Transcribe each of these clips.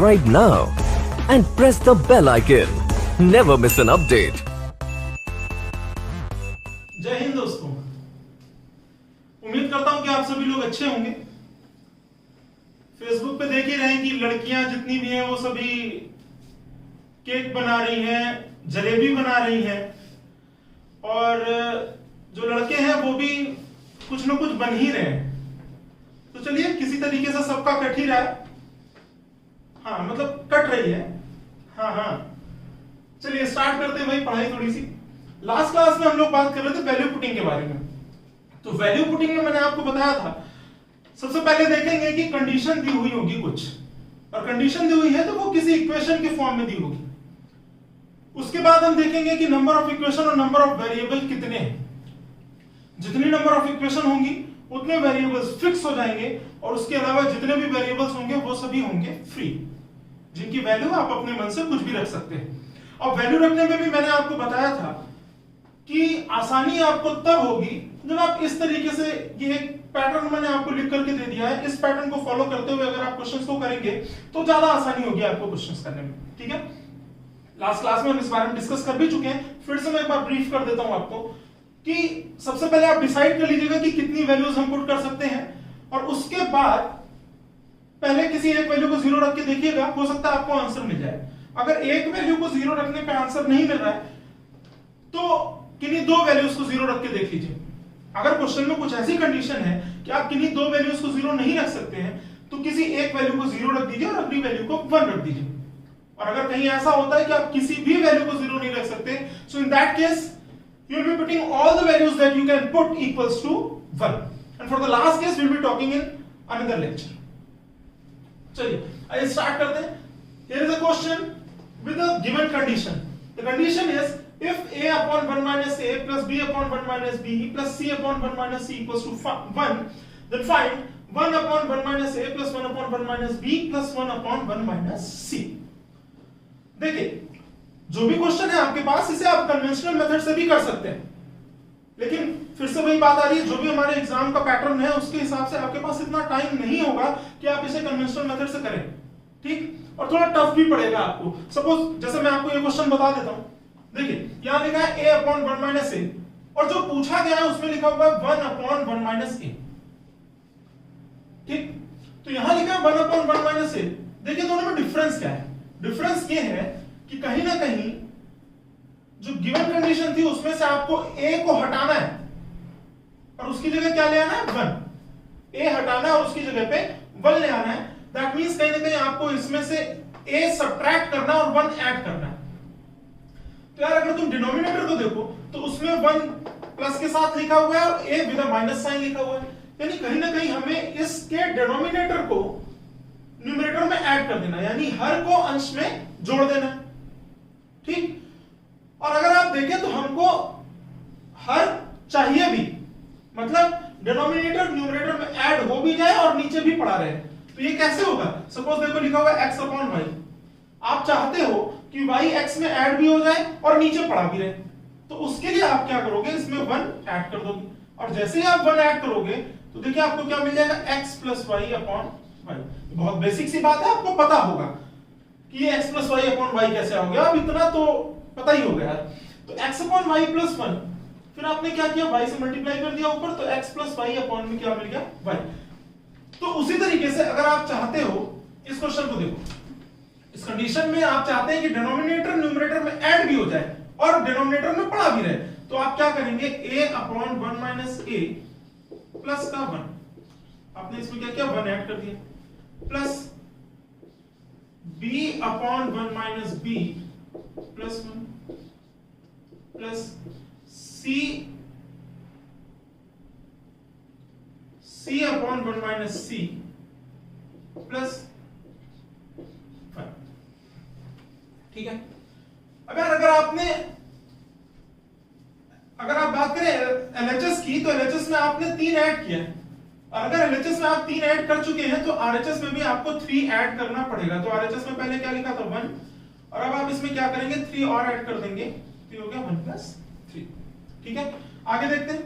subscribe now and press the bell icon. Never miss an update. जय हिंद दोस्तों, उम्मीद करता हूं कि आप सभी लोग अच्छे होंगे। फेसबुक पे देख ही रहे हैं कि लड़कियां जितनी भी हैं वो सभी केक बना रही हैं, जलेबी बना रही हैं, और जो लड़के हैं वो भी कुछ न कुछ बन ही रहे हैं। तो चलिए, किसी तरीके से सबका कट ही रहा है। हाँ, मतलब कट रही है। हाँ, चलिए स्टार्ट करते हैं भाई पढ़ाई थोड़ी सी। लास्ट क्लास में हम लोग बात कर रहे थे वैल्यू पुटिंग के बारे में। तो वैल्यू पुटिंग में मैंने आपको बताया था, सबसे पहले देखेंगे कि कंडीशन दी हुई होगी कुछ, और कंडीशन दी हुई है तो वो किसी इक्वेशन के फॉर्म में दी होगी। उसके बाद हम देखेंगे कि नंबर ऑफ इक्वेशन और नंबर ऑफ वेरिएबल कितने हैं। जितनी नंबर ऑफ इक्वेशन होंगी उतने वेरिएबल्स फिक्स हो जाएंगे, और उसके अलावा जितने भी वेरिएबल्स होंगे वो सभी होंगे फ्री, जिनकी वैल्यू आप अपने मन से कुछ भी रख सकते हैं। और वैल्यू रखने में भी मैंने आपको बताया था कि आसानी आपको तब होगी जब आप इस तरीके से, ये एक पैटर्न मैंने आपको लिख करके दे दिया है, इस पैटर्न को फॉलो करते हुए अगर आप क्वेश्चंस को करेंगे तो ज्यादा आसानी होगी आपको क्वेश्चंस करने में। ठीक है, लास्ट क्लास में हम इस बारे में डिस्कस कर भी चुके हैं, फिर से मैं एक बार ब्रीफ कर देता हूं आपको कि सबसे पहले आप डिसाइड कर लीजिएगा कि कितनी वैल्यूज हम पुट कर सकते हैं, और उसके बाद पहले किसी एक वैल्यू को जीरो रख के देखिएगा, हो सकता है आपको आंसर मिल जाए। अगर एक वैल्यू को जीरो रखने पे आंसर नहीं मिल रहा है तो किन्हीं दो वैल्यूज को जीरो रख के देख लीजिए। अगर क्वेश्चन में कुछ ऐसी कंडीशन है कि आप किन्हीं दो वैल्यूज को जीरो नहीं रख सकते हैं तो किसी एक वैल्यू को जीरो रख दीजिए और अगली वैल्यू को 1 रख दीजिए। और अगर कहीं ऐसा होता है कि आप किसी भी वैल्यू को जीरो नहीं रख सकते, so in that case you will be putting all the values that you can put equals to 1, and for the last case we will be talking in another lecture. चलिए आइए start करते हैं। Here is a question with a given condition. The condition is if a upon 1 minus a plus b upon 1 minus b plus c upon 1 minus c equals to 1, then find 1 upon 1 minus a plus 1 upon 1 minus b plus 1 upon 1 minus c. देखिए, जो भी question है आपके पास, इसे आप conventional method से भी कर सकते हैं, लेकिन फिर से वही बात आ रही है, जो भी हमारे एग्जाम का पैटर्न है उसके हिसाब से आपके पास इतना टाइम नहीं होगा कि आप इसे कन्वेंशनल मेथड से करें। ठीक, और थोड़ा टफ भी पड़ेगा आपको। सपोज जैसे मैं आपको ये क्वेश्चन बता देता हूं, देखिए यहां लिखा है a अपॉन 1 माइनस a, और जो पूछा गया है उसमें लिखा हुआ है 1 अपॉन 1 माइनस a। ठीक, तो यहां लिखा है 1 अपॉन 1 माइनस a। देखिए दोनों में डिफरेंस क्या है। डिफरेंस ये है कि कहीं ना कहीं जो गिवन कंडीशन थी उसमें से आपको a को हटाना है और उसकी जगह क्या ले आना है, 1। a हटाना है और उसकी जगह पे 1 ले आना है। दैट मींस कहीं ना कहीं आपको इसमें से a सब्ट्रैक्ट करना और 1 ऐड करना है। तो यार अगर तुम डिनोमिनेटर को देखो तो उसमें 1 प्लस के साथ लिखा हुआ है और a with a minus sign लिखा हुआ है, यानी कहीं ना कहीं हमें इसके डिनोमिनेटर को न्यूमरेटर में ऐड कर देना, यानी हर को अंश में जोड़ देना। ठीक, और अगर आप देखें तो हमको हर चाहिए भी, मतलब डिनोमिनेटर न्यूमरेटर में ऐड हो भी जाए और नीचे भी पड़ा रहे। तो ये कैसे होगा? सपोज देखो लिखा हुआ है x अपॉन वाई, आप चाहते हो कि y x में ऐड भी हो जाए और नीचे पड़ा भी रहे, तो उसके लिए आप क्या करोगे, इसमें 1 ऐड कर दोगे, और जैसे ही आप 1 ऐड करोगे तो देखिए आपको क्या मिल जाएगा, x plus Y upon Y. बहुत बेसिक सी बात है, आपको पता होगा कि ये x plus Y upon Y कैसे हो गया, अब इतना तो पता ही हो गया। तो x अपॉन वाई प्लस 1, फिर आपने क्या किया, y से मल्टीप्लाई कर दिया ऊपर, तो x प्लस वाई अपॉन में क्या मिल गया, y। तो उसी तरीके से अगर आप चाहते हो, इस क्वेश्चन को देखो, इस कंडीशन में आप चाहते हैं कि डिनोमिनेटर न्यूमरेटर में ऐड भी हो जाए और डिनोमिनेटर में पड़ा भी रहे, तो आप क्या करेंगे, a upon 1 minus a plus का 1, आपने इसमें क्या किया, 1 ऐड कर दिया, plus b upon 1 minus b plus 1 plus c upon 1 minus c plus 5। ठीक है, अगर आप बात करें LHS की, तो LHS में आपने 3 ऐड किया, और अगर LHS में आप 3 ऐड कर चुके हैं तो RHS में भी आपको 3 ऐड करना पड़ेगा। तो RHS में पहले क्या लिखा था, 1, और अब आप इसमें क्या करेंगे, 3 और ऐड कर देंगे, तो हो गया 1 प्लस 3। ठीक है, आगे देखते हैं।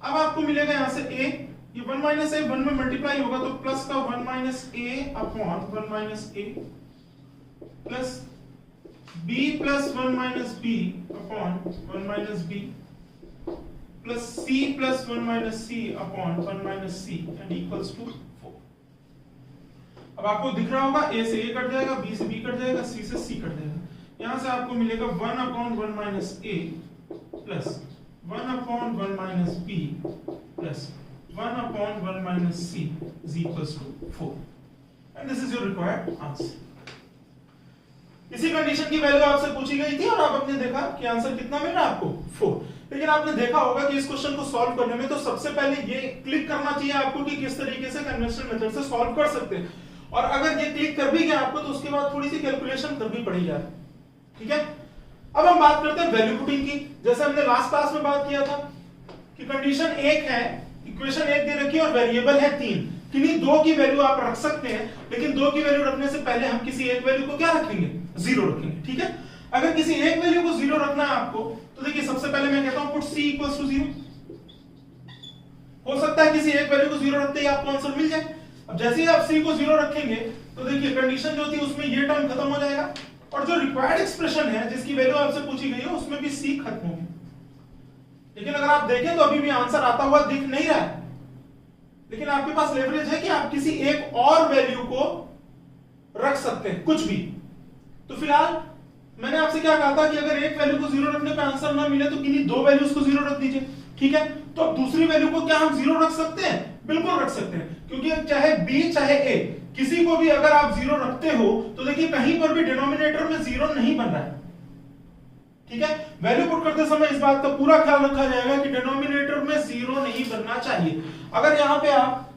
अब आपको मिलेगा यहां से a, ये 1 माइनस a 1 में मल्टीप्लाई होगा तो प्लस का 1 minus a upon 1 minus a plus b plus 1 minus b upon 1 minus b plus c plus 1 minus c upon 1 minus c and equals to 4। अब आपको दिख रहा होगा a से a कट जाएगा, b से b कट जाएगा, c से c कट जाएगा। यहां से आपको मिलेगा 1 upon 1 minus a plus 1 upon 1 minus b plus 1 upon 1 minus c is equals to 4 and this is your required answer। इसी कंडीशन की वैल्यू आपसे पूछी गई थी और आप आपने देखा कि आंसर कितना मिला आपको 4। लेकिन आपने देखा होगा कि इस क्वेश्चन को सॉल्व करने में तो सबसे पहले ये क्लिक करना चाहिए आपको कि किस तरीके से कन्वेंशनल मेथड से सॉल्व कर सकते हैं, और अगर ये क्लिक कर भी गया आपको तो उसके बाद थोड़ी सी कैलकुलेशन करनी पड़ेगी यार, ठीक है। अब हम बात करते हैं वैल्यू पुटिंग की। जैसे हमने लास्ट क्लास में बात किया था कि कंडीशन 1 है, इक्वेशन 1 दे रखी है और वेरिएबल है 3, किन्हीं दो की वैल्यू आप रख सकते हैं, लेकिन दो की वैल्यू रखने से पहले हम किसी एक वैल्यू को क्या रखेंगे, 0 रखेंगे, ठीक है। अगर किसी एक वैल्यू को 0 रखना है आपको तो देखिए सबसे पहले मैं कहता हूं पुट c इक्वल्स टू 0। हो सकता है किसी एक वैल्यू को 0 रखते ही आपको आंसर मिल जाए। अब जैसे ही आप c को 0 रखेंगे तो देखिए कंडीशन जो थी उसमें ये टर्म खत्म हो जाएगा और जो रिक्वायर्ड एक्सप्रेशन है जिसकी वैल्यू आपसे पूछी गई है उसमें भी c खत्म हो गया। लेकिन अगर आप देखें तो अभी भी आंसर आता हुआ दिख नहीं रहा है, लेकिन आपके पास लेवरेज है कि आप किसी एक और वैल्यू को रख सकते हैं, कुछ भी। तो फिलहाल मैंने आपसे क्या कहा था कि अगर एक वैल्यू को 0 रखने पे आंसर ना मिले तो किन्हीं दो वैल्यूज को 0 रख दीजिए, ठीक है। तो अब दूसरी वैल्यू को क्या हम 0 रख सकते हैं? बिल्कुल रख सकते हैं, क्योंकि चाहे b चाहे a किसी को भी अगर आप 0 रखते हो तो देखिए कहीं पर भी डिनोमिनेटर में 0 नहीं बन रहा है, ठीक है। वैल्यू पुट करते समय इस बात का पूरा ख्याल रखा जाएगा कि डिनोमिनेटर में 0 नहीं बनना चाहिए। अगर यहां पे आप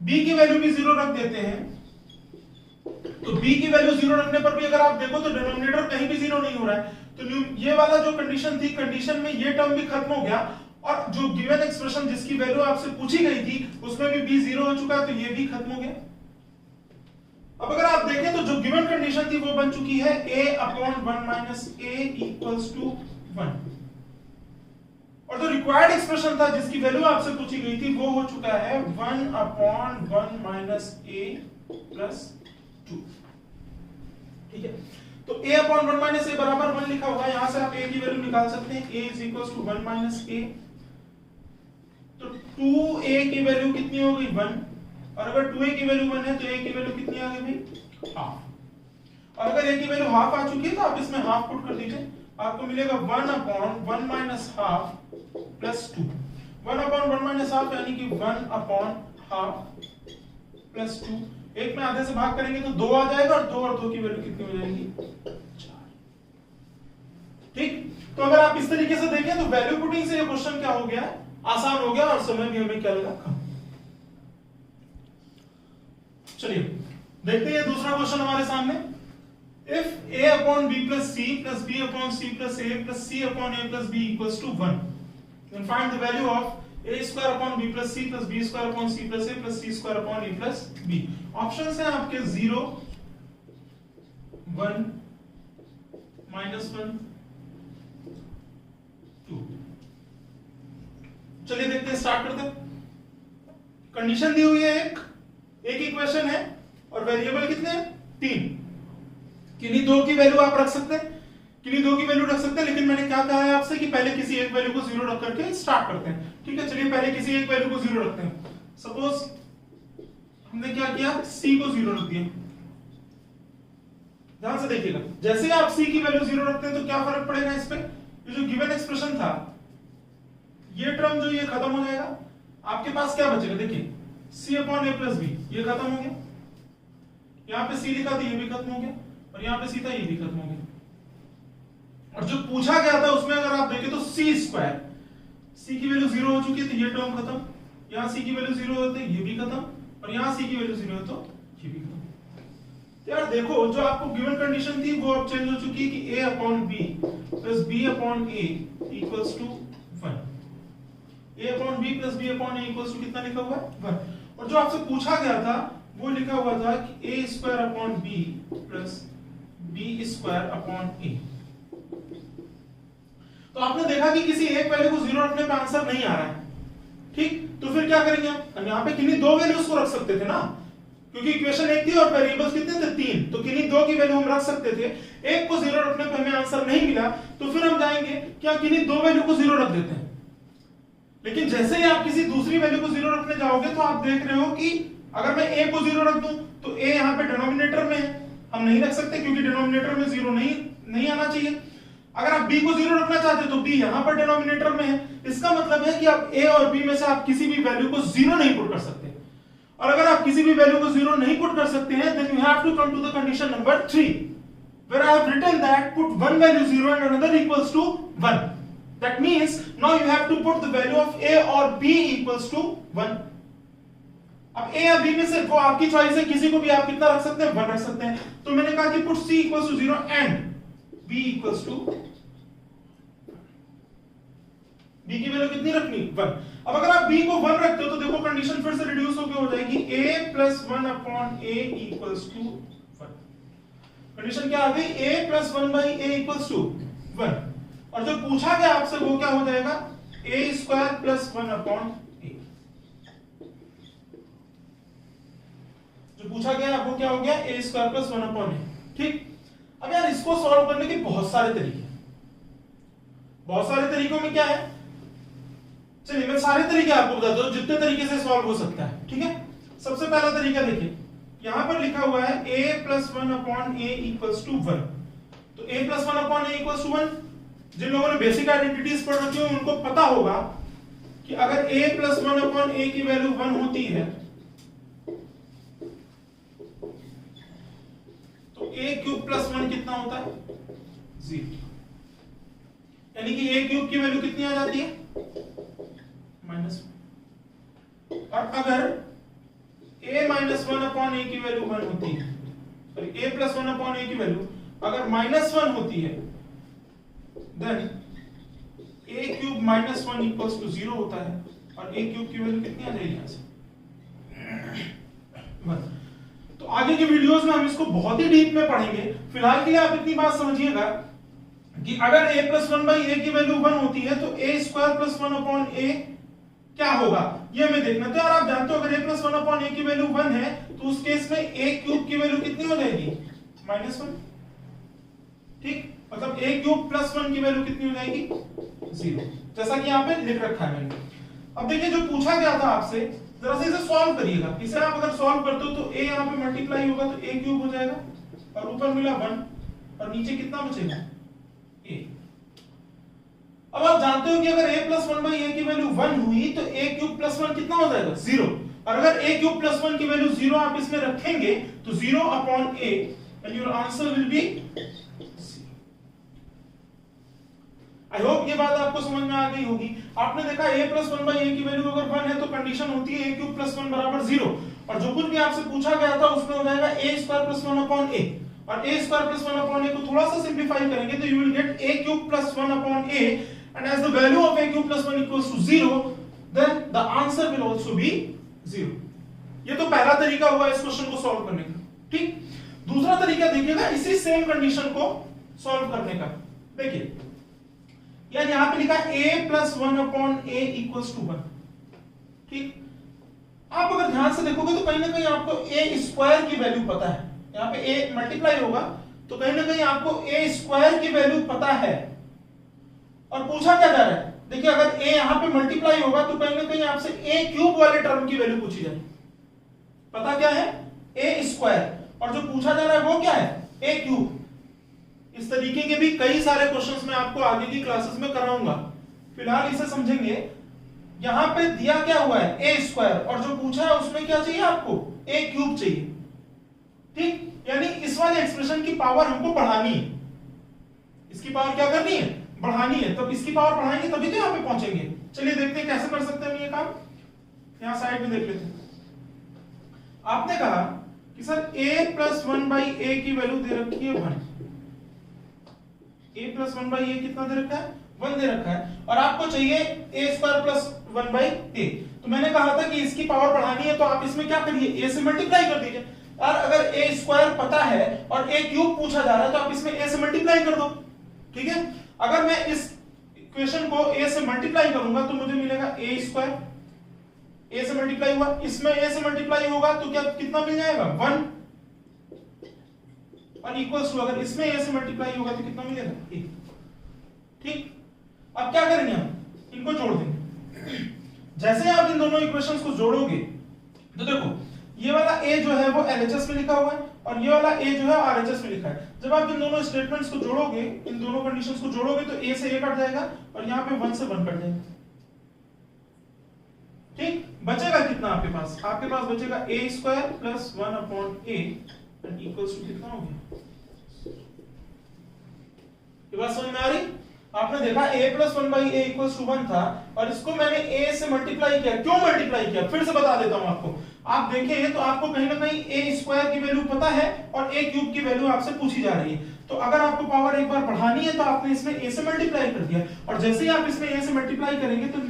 b की वैल्यू भी 0 रख देते हैं तो b की वैल्यू 0 रखने पर भी अगर आप देखो तो डिनोमिनेटर कहीं भी 0 नहीं हो रहा है। तो ये वाला जो कंडीशन थी, कंडीशन में ये टर्म भी खत्म हो गया और जो गिवन एक्सप्रेशन जिसकी वैल्यू आपसे पूछी गई थी उसमें भी b 0 हो चुका है, तो ये भी खत्म हो गया। अब अगर आप देखें तो जो गिवन कंडीशन थी वो बन चुकी है a upon 1 minus a equals to 1, और जो रिक्वायर्ड एक्सप्रेशन था जिसकी वैल्यू आपसे पूछी गई थी वो हो चुका है 1 अपॉन 1 माइनस a प्लस 2, ठीक है। तो a अपॉन 1 माइनस a बराबर 1 लिखा हुआ है, यहां से आप a की वैल्यू निकाल सकते हैं, a is equals to 1 minus a। तो 2a की वैल्यू कितनी हो गई 1, और अगर 2a की वैल्यू 1 है तो a की वैल्यू कितनी आ गई भाई, हाफ। और अगर a की वैल्यू हाफ आ चुकी है तो आप इसमें हाफ पुट कर दीजिए, आपको मिलेगा 1 upon 1 minus half plus 2। 1 upon 1 minus half यानी कि 1 अपॉन हाफ प्लस 2। एक में आधे से भाग करेंगे तो 2 आ जाएगा और 2 और 2 की वैल्यू कितनी हो जाएगी 4, ठीक। तो अगर आप इस तरीके से देखें तो वैल्यू पुटिंग से ये क्वेश्चन क्या हो गया, आसान हो गया और समय भी हमें क्या लगा, कम। चलिए देखते हैं दूसरा क्वेश्चन हमारे सामने। If a upon b plus c plus b upon c plus a plus c upon a plus b equals to 1, then find the value of a square upon b plus c plus b square upon c plus a plus c square upon a plus b। Options हैं आपके 0, 1, -1, 2। चलिए देखते हैं, start करते हैं। Condition दी हुई है एक इक्वेशन है और वेरिएबल कितने हैं 3, किन्हीं दो की वैल्यू आप रख सकते हैं, किन्हीं दो की वैल्यू रख सकते हैं, लेकिन मैंने क्या कहा है आपसे कि पहले किसी एक वैल्यू को 0 रख करके स्टार्ट करते हैं, ठीक है। चलिए पहले किसी एक वैल्यू को 0 रखते हैं। सपोज हमने क्या किया, c को 0 रख दिया। ध्यान से देखिएगा, जैसे ही आप c की वैल्यू 0 रखते हैं तो क्या फर्क पड़ेगा इस पे, ये जो गिवन एक्सप्रेशन था ये टर्म जो ये खत्म हो जाएगा, आपके पास क्या बचेगा, देखिए c upon a plus b ये खत्म हो गया, यहाँ पे c लिखा था ये भी खत्म हो गया, और यहाँ पे c था ये भी खत्म हो गया। और जो पूछा गया था उसमें अगर आप देखें तो c स्क्वायर, c की वैल्यू 0 हो चुकी है तो ये टर्म खत्म, यहाँ c की वैल्यू 0 होते ये भी खत्म, और यहाँ c की वैल्यू 0 है तो ये भी खत्म। तो यार देखो जो आपको गिवन कंडीशन थी वो अब चेंज हो चुकी है कि a upon b plus b upon a equals to 1। a upon b plus b upon a equals to कितना लिखा हुआ है 1, और जो आपसे पूछा गया था वो लिखा हुआ था कि a square upon b plus b square upon a। तो आपने देखा कि किसी एक वैल्यू को 0 रखने पे आंसर नहीं आ रहा है, ठीक। तो फिर क्या करेंगे हम यहाँ पे किन्हीं दो वैल्यूज को रख सकते थे ना, क्योंकि इक्वेशन एक थी और वेरिएबल्स कितने थे, 3, तो किन्हीं 2 की वैल्यू हम रख सकते थे। एक को 0 रखने पे हमें आंसर नहीं मिला, तो फिर हम जाएंगे क्या किन्हीं 2 वैल्यू को 0 रख देते हैं। लेकिन जैसे ही आप किसी दूसरी वैल्यू को 0 रखने जाओगे तो आप देख रहे हो कि अगर मैं a को 0 रख दूं तो a यहां पे डिनोमिनेटर में है, हम नहीं रख सकते क्योंकि डिनोमिनेटर में 0 नहीं आना चाहिए। अगर आप b को 0 रखना चाहते हो तो b यहां पर डिनोमिनेटर में है। इसका मतलब है कि आप a और b में से आप किसी भी वैल्यू को 0 नहीं पुट कर सकते। और अगर आप किसी भी वैल्यू को 0 नहीं पुट कर सकते हैं, then you have to come to the condition number 3 where I have written that put one value 0 and another equals to 1. That means now you have to put the value of a or b equals to 1. अब a या b में से वो आपकी choice है, किसी को भी आप कितना रख सकते हैं, 1 रख सकते हैं। तो मैंने कहा कि put c equals to 0 and b equals to, b की वैल्यू कितनी रखनी, 1। अब अगर आप b को 1 रखते हो तो देखो कंडीशन फिर से रिड्यूस होकर हो जाएगी, a plus 1 upon a equals to 1। Condition क्या आ गई, a plus 1 by a equals to 1। और जो पूछा गया आपसे वो क्या हो जाएगा, a square plus 1 upon a। जो पूछा गया वो क्या हो गया, a square plus 1 upon a। ठीक, अब यार इसको सॉल्व करने के बहुत सारे तरीके, बहुत सारे तरीकों में क्या है, चलिए मैं सारे तरीके आपको बताता हूं जितने तरीके से सॉल्व हो सकता है। ठीक है, सबसे पहला तरीका देखिए, यहां पर लिखा हुआ है a plus 1 upon a equals to 1। तो a plus 1 upon a equals to 1, जिन लोगों ने बेसिक आइडेंटिटीज पढ़ रखी हो उनको पता होगा कि अगर a प्लस 1 अपॉन a की वैल्यू 1 होती है तो a क्यूब प्लस 1 कितना होता है, 0। यानी कि a क्यूब की वैल्यू कितनी आ जाती है, -1। और अगर a माइनस 1 अपॉन a की वैल्यू 1 होती है, sorry a plus 1 upon a की वैल्यू अगर -1 होती है, then a cube minus 1 equals to 0 होता है। और a क्यूब की वैल्यू कितनी आ जाएगी यहां से, 1। तो आगे के वीडियोस में हम इसको बहुत ही डीप में पढ़ेंगे। फिलहाल के लिए आप इतनी बात समझिएगा कि अगर a प्लस 1 बाई a की वैल्यू 1 होती है तो a square plus 1 upon a क्या होगा ये हमें देखना। तो यार आप जानते हो अगर a प्लस 1 अपॉन a की वैल्यू 1 है तो उस केस में a क्यूब की वैल्यू कितनी हो जाएगी, -1। ठीक, मतलब a क्यूब प्लस 1 की वैल्यू कितनी हो जाएगी, 0, जैसा कि यहाँ पे लिख रखा है मैंने। अब देखिए जो पूछा गया था आपसे, जरा से इसे सॉल्व करिएगा। इसे आप अगर सॉल्व करते हो तो a यहाँ पे मल्टीप्लाई होगा तो a क्यूब हो जाएगा और ऊपर मिला 1 और नीचे कितना बचेगा, a। अब आप जानते हो कि अगर a प्लस 1 बाई a की वैल्यू 1 हुई तो a क्यूब प्लस 1 कितना हो जाएगा, 0। और अगर a क्यूब प्लस 1 की वैल्यू 0 आप इसमें रखेंगे तो 0 upon a and your answer will B. I hope ये बात आपको समझ में आ गई होगी। आपने देखा a प्लस 1 बाई a की वैल्यू अगर 1 है तो कंडीशन होती है a क्यूब प्लस 1 बराबर 0। और जो कुछ भी आपसे पूछा गया था उसमें हो जाएगा a square plus 1 upon a। और a square plus 1 upon a को थोड़ा सा सिंपलीफाई करेंगे तो you will get a cube plus 1 upon a and as the value of a cube plus 1 equals to 0 then the answer will also be 0। ये तो पहला तरीका हुआ इस क्वेश्चन को सॉल्व करने का। ठीक, दूसरा तरीका देखिएगा इसी सेम कंडीशन को सॉल्व करने का। देखिए यार यहां पे लिखा a plus 1 upon a equals to 1। ठीक, आप अगर ध्यान से देखोगे तो कहीं ना कहीं आपको a स्क्वायर की वैल्यू पता है। यहाँ पे a मल्टीप्लाई होगा तो कहीं ना कहीं आपको a स्क्वायर की वैल्यू पता है। और पूछा क्या जा रहा है, देखिए अगर a यहाँ पे मल्टीप्लाई होगा तो कहीं ना कहीं आपसे a क्यूब वाले टर्म की वैल्यू पूछी जाएगी। पता क्या है, a स्क्वायर, और जो पूछा जा रहा है वो क्या है, a क्यूब। इस तरीके के भी कई सारे क्वेश्चंस मैं आपको आगे की क्लासेस में कराऊंगा। फिलहाल इसे समझेंगे। यहां पे दिया क्या हुआ है, a स्क्वायर, और जो पूछा है उसमें क्या चाहिए आपको, a क्यूब चाहिए। ठीक, यानी इस वाले एक्सप्रेशन की पावर हमको बढ़ानी है। इसकी पावर क्या करनी है, बढ़ानी है। तब इसकी पावर बढ़ाएंगे तभी तो यहां पे पहुंचेंगे। चलिए देखते हैं कैसे कर सकते हैं हम ये काम। यहां साइड में देख लेते हैं। आपने कहा कि sir a plus 1 by a की वैल्यू दे रखी है 1। a प्लस 1 बाई a कितना दे रखा है, 1 दे रखा है। और आपको चाहिए a square plus 1 by a। तो मैंने कहा था कि इसकी पावर बढ़ानी है तो आप इसमें क्या करिए, a से मल्टीप्लाई कर दीजिए। और अगर a स्क्वायर पता है और a क्यूब पूछा जा रहा है तो आप इसमें a से मल्टीप्लाई कर दो। ठीक है, अगर मैं इस इक्वेशन को a से मल्टीप्लाई करूंगा तो मुझे मिलेगा a स्क्वायर ए से मल्टीप्लाई हुआ, इसमें ए से मल्टीप्लाई होगा तो क्या कितना मिल जाएगा 1 और इक्वल्स टू अगर इसमें ए से मल्टीप्लाई होगा तो कितना मिलेगा 1। ठीक, अब क्या करेंगे हम इनको जोड़ देंगे। जैसे आप इन दोनों इक्वेशंस को जोड़ोगे तो देखो ये वाला a जो है वो LHS में लिखा हुआ है और ये वाला a जो है RHS में लिखा है। जब आप इन दोनों स्टेटमेंट्स को जोड़ोगे, इन दोनों कंडीशंस को जोड़ोगे तो a से a कट जाएगा और यहाँ पे 1 से 1 कट जाएगा। ठीक, बचेगा कितना आपके पास? आपके पास बचेगा a square plus 1 upon a and equals to कितना हो गया? ये बात समझ में आ रही? आपने देखा a plus 1 by a equals to 1 था और इसको मैंने a से मल्टीप्लाई किया। क्यों मल्टीप्लाई किया फिर से बता देता हूं आपको। आप देखें तो आपको कहीं ना कहीं a स्क्वायर की वैल्यू पता है और a क्यूब की वैल्यू आपसे पूछी जा रही है। तो अगर आपको पावर एक बार बढ़ानी है तो आपने इसमें a से मल्टीप्लाई कर दिया और जैसे ही आप इसमें a से मल्टीप्लाई करेंगे तो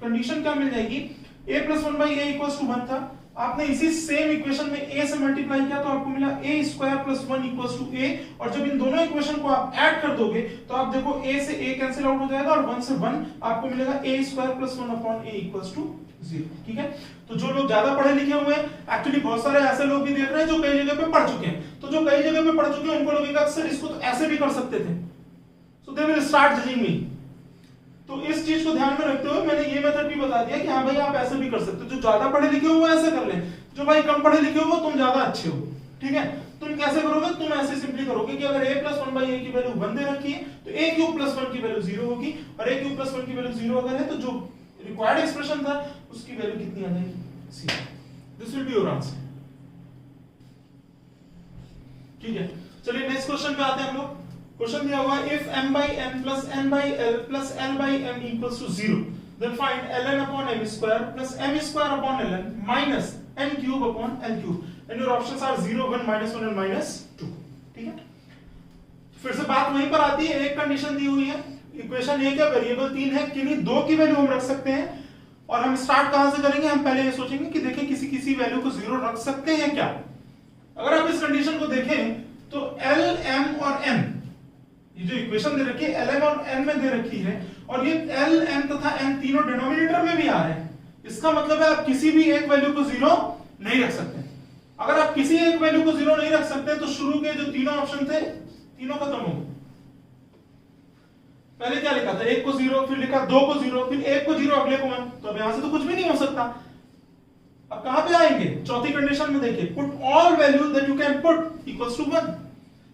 कंडीशन क्या मिल जाएगी? a plus 1 by a equals to 1 था, आपने इसी सेम इक्वेशन में a से मल्टीप्लाई किया तो आपको मिला a square plus 1 equals to a और जब इन दोनों इक्वेशन को आप ऐड कर दोगे तो आप देखो a से a कैंसिल आउट हो जाएगा और 1 से 1 आपको मिलेगा a square plus 1 upon a equals to 0। ठीक है, तो जो लोग ज्यादा पढ़े लिखे हुए हैं, एक्चुअली बहुत सारे ऐसे लोग भी देख रहे हैं जो कई जगह पे पढ़ चुके हैं, तो जो कई जगह पे पढ़ चुके हैं उनको लगेगा अक्सर इसको तो ऐसे भी कर सकते थे, so they will start judging me. तो इस चीज को ध्यान में रखते हुए मैंने ये मेथड भी बता दिया कि हाँ भाई आप ऐसे भी कर सकते हो। जो ज्यादा पढ़े लिखे हो वो ऐसे कर ले, जो भाई कम पढ़े लिखे हो वो तुम ज्यादा अच्छे हो। ठीक है, तुम कैसे करोगे? तुम ऐसे सिंपली करोगे कि अगर a प्लस 1 बाई a की वैल्यू 1 दे रखी है तो a क्यूब प्लस 1 की वैल्यू 0 होगी और a क्यूब प्लस 1 की वैल्यू 0 अगर है तो जो रिक्वायर्ड एक्सप्रेशन था उसकी वैल्यू कितनी आ जाएगी? 0। This will be your answer. ठीक है, चलिए नेक्स्ट क्वेश्चन पे आते हैं हम लोग। क्वेश्चन दिया हुआ है if m by n plus n by l plus l by m equals to 0 then find ln upon m square plus m square upon ln minus n cube upon l cube and your options are 0 1 minus 1 and minus 2। ठीक है, फिर से बात वहीं पर आती है, एक कंडीशन दी हुई है, इक्वेशन एक है, वेरिएबल 3 है, किन्हीं दो की वैल्यू हम रख सकते हैं और हम स्टार्ट कहां से करेंगे? हम पहले ये सोचेंगे कि देखें किसी किसी वैल्यू को 0 रख सकते हैं क्या। अगर आप इस कंडीशन को देखें तो l m और n, ये जो इक्वेशन दे रखी है lm और n में दे रखी है और ये l m तथा n तीनों डिनोमिनेटर में भी आ रहे हैं। इसका मतलब है आप किसी भी एक वैल्यू को 0 नहीं रख सकते। अगर आप किसी एक वैल्यू को 0 नहीं रख सकते तो शुरू के जो तीनों ऑप्शन थे तीनों खत्म हो गए। पहले क्या लिखा था? एक को 0, फिर लिखा 2 को 0, फिर एक को 0 अगले को 1, तो अब यहां से तो कुछ भी नहीं हो सकता। अब कहां पे आएंगे? चौथी कंडीशन में देखिए, put all values that you can put equals to 1।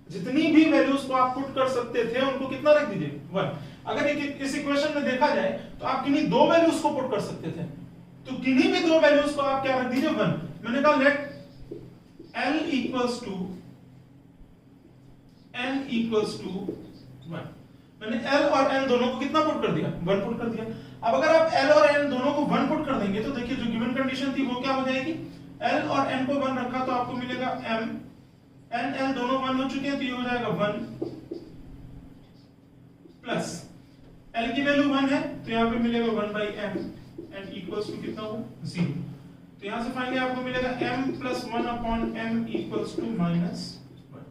जितनी भी वैल्यूज को आप पुट कर सकते थे उनको कितना रख दीजिए? 1। अगर इस इक्वेशन में देखा जाए तो आप किन्हीं दो वैल्यूज को पुट कर सकते थे, तो किन्हीं भी दो वैल्यूज को आप क्या रख दीजिए? 1। मैंने कहा let l equals to n equals to 1। मैंने l और n दोनों को कितना पुट कर दिया? 1 पुट कर दिया। अब अगर आप l और n दोनों को 1 पुट कर देंगे तो देखिए जो गिवन कंडीशन थी वो क्या हो जाएगी? l और n को 1 रखा तो आपको मिलेगा m, n l दोनों 1 हो चुके हैं तो ये हो जाएगा 1 प्लस l की वैल्यू 1 है तो यहाँ पे मिलेगा 1 by m and equals to कितना होगा? 0। तो यहाँ से फाइनली आपको मिलेगा m plus 1 upon m equals to minus 1।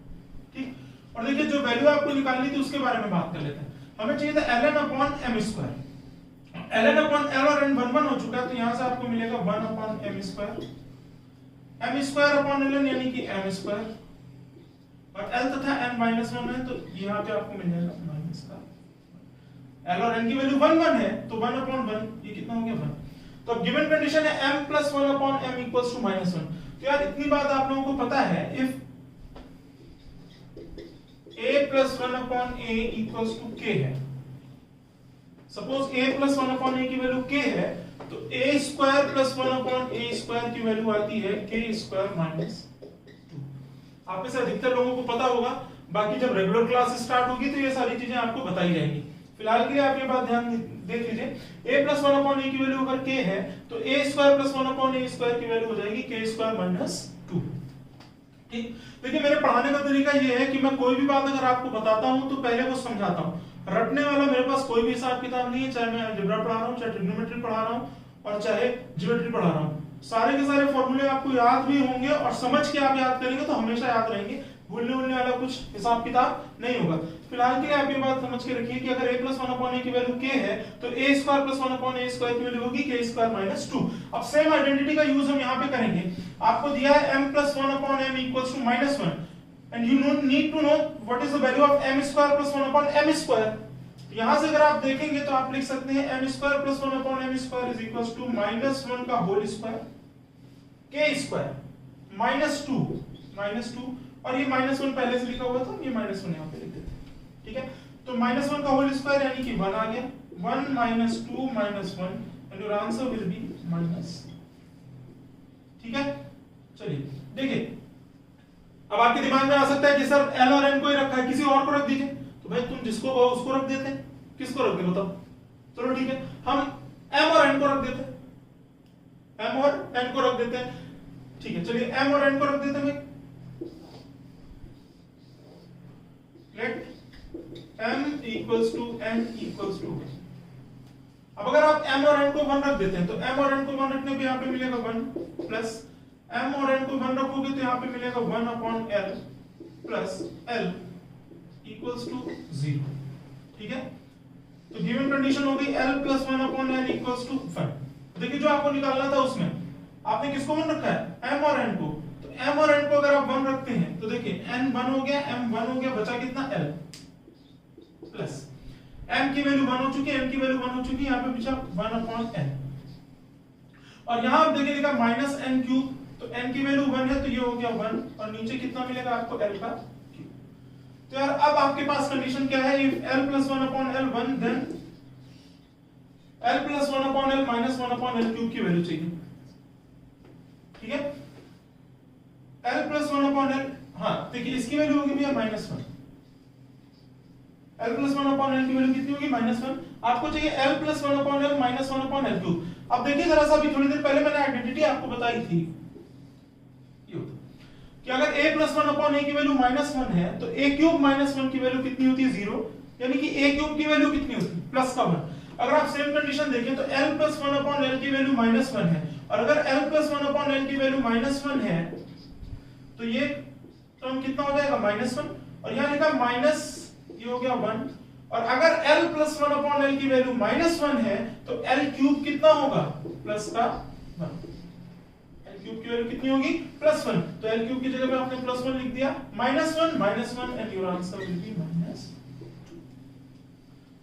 ठीक, और देखिए जो वैल्यू आपको निकालनी थी उसके बारे में बात कर लेते हैं। हमें चाहिए था ln upon m square. ln upon l और n 1 1 हो चुका है तो यहाँ से आपको मिलेगा 1 upon m square upon ln यानी कि m स्क्वायर और l तथा n माइनस 1 है तो यहाँ पे आपको मिल जाएगा माइनस का l और n की वैल्यू 1 1 है तो 1 अपॉन 1 ये कितना हो गया? 1। तो अब गिवन कंडीशन है m plus 1 upon m equals to minus 1। तो यार इतनी बात आप लोगों को पता है, if a plus 1 upon a equals to k है, suppose a plus 1 upon a की वैल्यू k है तो a square plus 1 upon a square की वैल्यू आती है k स्क्वायर माइनस 2। आप में से अधिकतर लोगों को पता होगा, बाकी जब रेगुलर क्लास स्टार्ट होगी तो ये सारी चीजें आपको बताई जाएंगी। फिलहाल के लिए आप ये बात ध्यान देख लीजिए, a प्लस 1 अपॉन a की वैल्यू अगर k है तो a square plus 1 upon a square की वैल्यू हो जाएगी k स्क्वायर माइनस 2। ठीक, देखिए मेरे पढ़ाने का तरीका ये है कि मैं कोई भी बात अगर आपको बताता हूं तो पहले वो समझाता हूं। रटने वाला मेरे पास कोई भी हिसाब किताब नहीं है, चाहे मैं अलजेब्रा पढ़ा रहा हूं, चाहे ट्रिग्नोमेट्री पढ़ा रहा हूं और चाहे ज्योमेट्री पढ़ा रहा हूं। सारे के सारे फॉर्मूले आपको याद भी होंगे और समझ के आप याद करेंगे तो हमेशा याद रहेंगे। भूलने वूलने वाला कुछ हिसाब किताब नहीं होगा। फिलहाल के लिए आप ये बात समझ के रखिए कि अगर a + 1/a की वैल्यू k है तो a² + 1/a² की वैल्यू होगी k² - 2। अब सेम आइडेंटिटी का यूज हम यहाँ पे करेंगे। आपको दिया है m + 1/m = -1 and you need to know what is the value of m² + 1/m²। यहां से अगर आप देखेंगे तो आप लिख सकते हैं m² + 1/m² = -1 का होल स्क्वायर k² -2 और ये -1 पहले से लिखा हुआ था, ये -1 यहाँ पे लिख देते हैं। ठीक है, तो -1 का होल स्क्वायर यानी कि 1 आ गया। 1 - 2 - 1 and your answer will be -। ठीक है, चलिए देखिए, अब आपके दिमाग में आ सकता है कि सर l और n को ही रखा है, किसी और को रख दीजिए। तो भाई तुम जिसको कहो उसको रख देते हैं, किसको रख दे बताओ। चलो ठीक है, हम m और n को रख देते हैं, m और n को रख देते हैं। ठीक है, चलिए m और n को रख देते हैं। Let m = n = 1। अब अगर आप m और n को 1 रख देते हैं तो m और n को 1 रखने पे यहाँ पे मिलेगा 1 प्लस m और n को 1 रखोगे तो यहाँ पे मिलेगा 1/l प्लस l = 0। ठीक है, तो गिवन कंडीशन हो गई l + 1/l = 1। देखिए जो आपको निकालना था उसमें आपने किसको 1 रखा है, m और n को। तो m और n को अगर आप 1 रखते हैं तो देखिए n 1 हो गया, m 1 हो गया, बचा कितना l प्लस m की वैल्यू 1 हो चुकी है, m की वैल्यू 1 हो चुकी है, यहाँ पे बचा 1/n। और यहाँ आप देखिए लिखा -n³, तो n की वैल्यू 1 है तो ये हो गया 1 और नीचे कितना मिलेगा आपको l का क्यूब। तो यार अब आपके पास कंडीशन क्या है, if l + 1/l 1 then l + 1/l - 1/l³ की वैल्यू चाहिए। ठीक है, l + 1/l, हाँ देखिए इसकी वैल्यू होगी भैया -1। l + 1/l की वैल्यू कितनी होगी, -1। आपको चाहिए l + 1/l - 1/l³। अब देखिए जरा सा, अभी थोड़ी देर पहले मैंने आइडेंटिटी आपको बताई थी कि अगर a + 1/a की वैल्यू -1 है तो a³ - 1 की वैल्यू कितनी होती है, 0। यानी कि a³ की वैल्यू कितनी होती है, +1। अगर आप सेम कंडीशन देखें तो l + 1/l की वैल्यू -1 है, और अगर l + 1/l की वैल्यू -1 है तो ये टर्म कितना हो जाएगा, -1। और यहाँ लिखा माइनस, ये हो गया 1। और अगर l + 1/l की वैल्यू -1 है तो l³ कितना होगा, +1। l³ की वैल्यू कितनी होगी, +1। तो l³ की जगह पे आपने +1 लिख दिया, -1 and your answer will B -।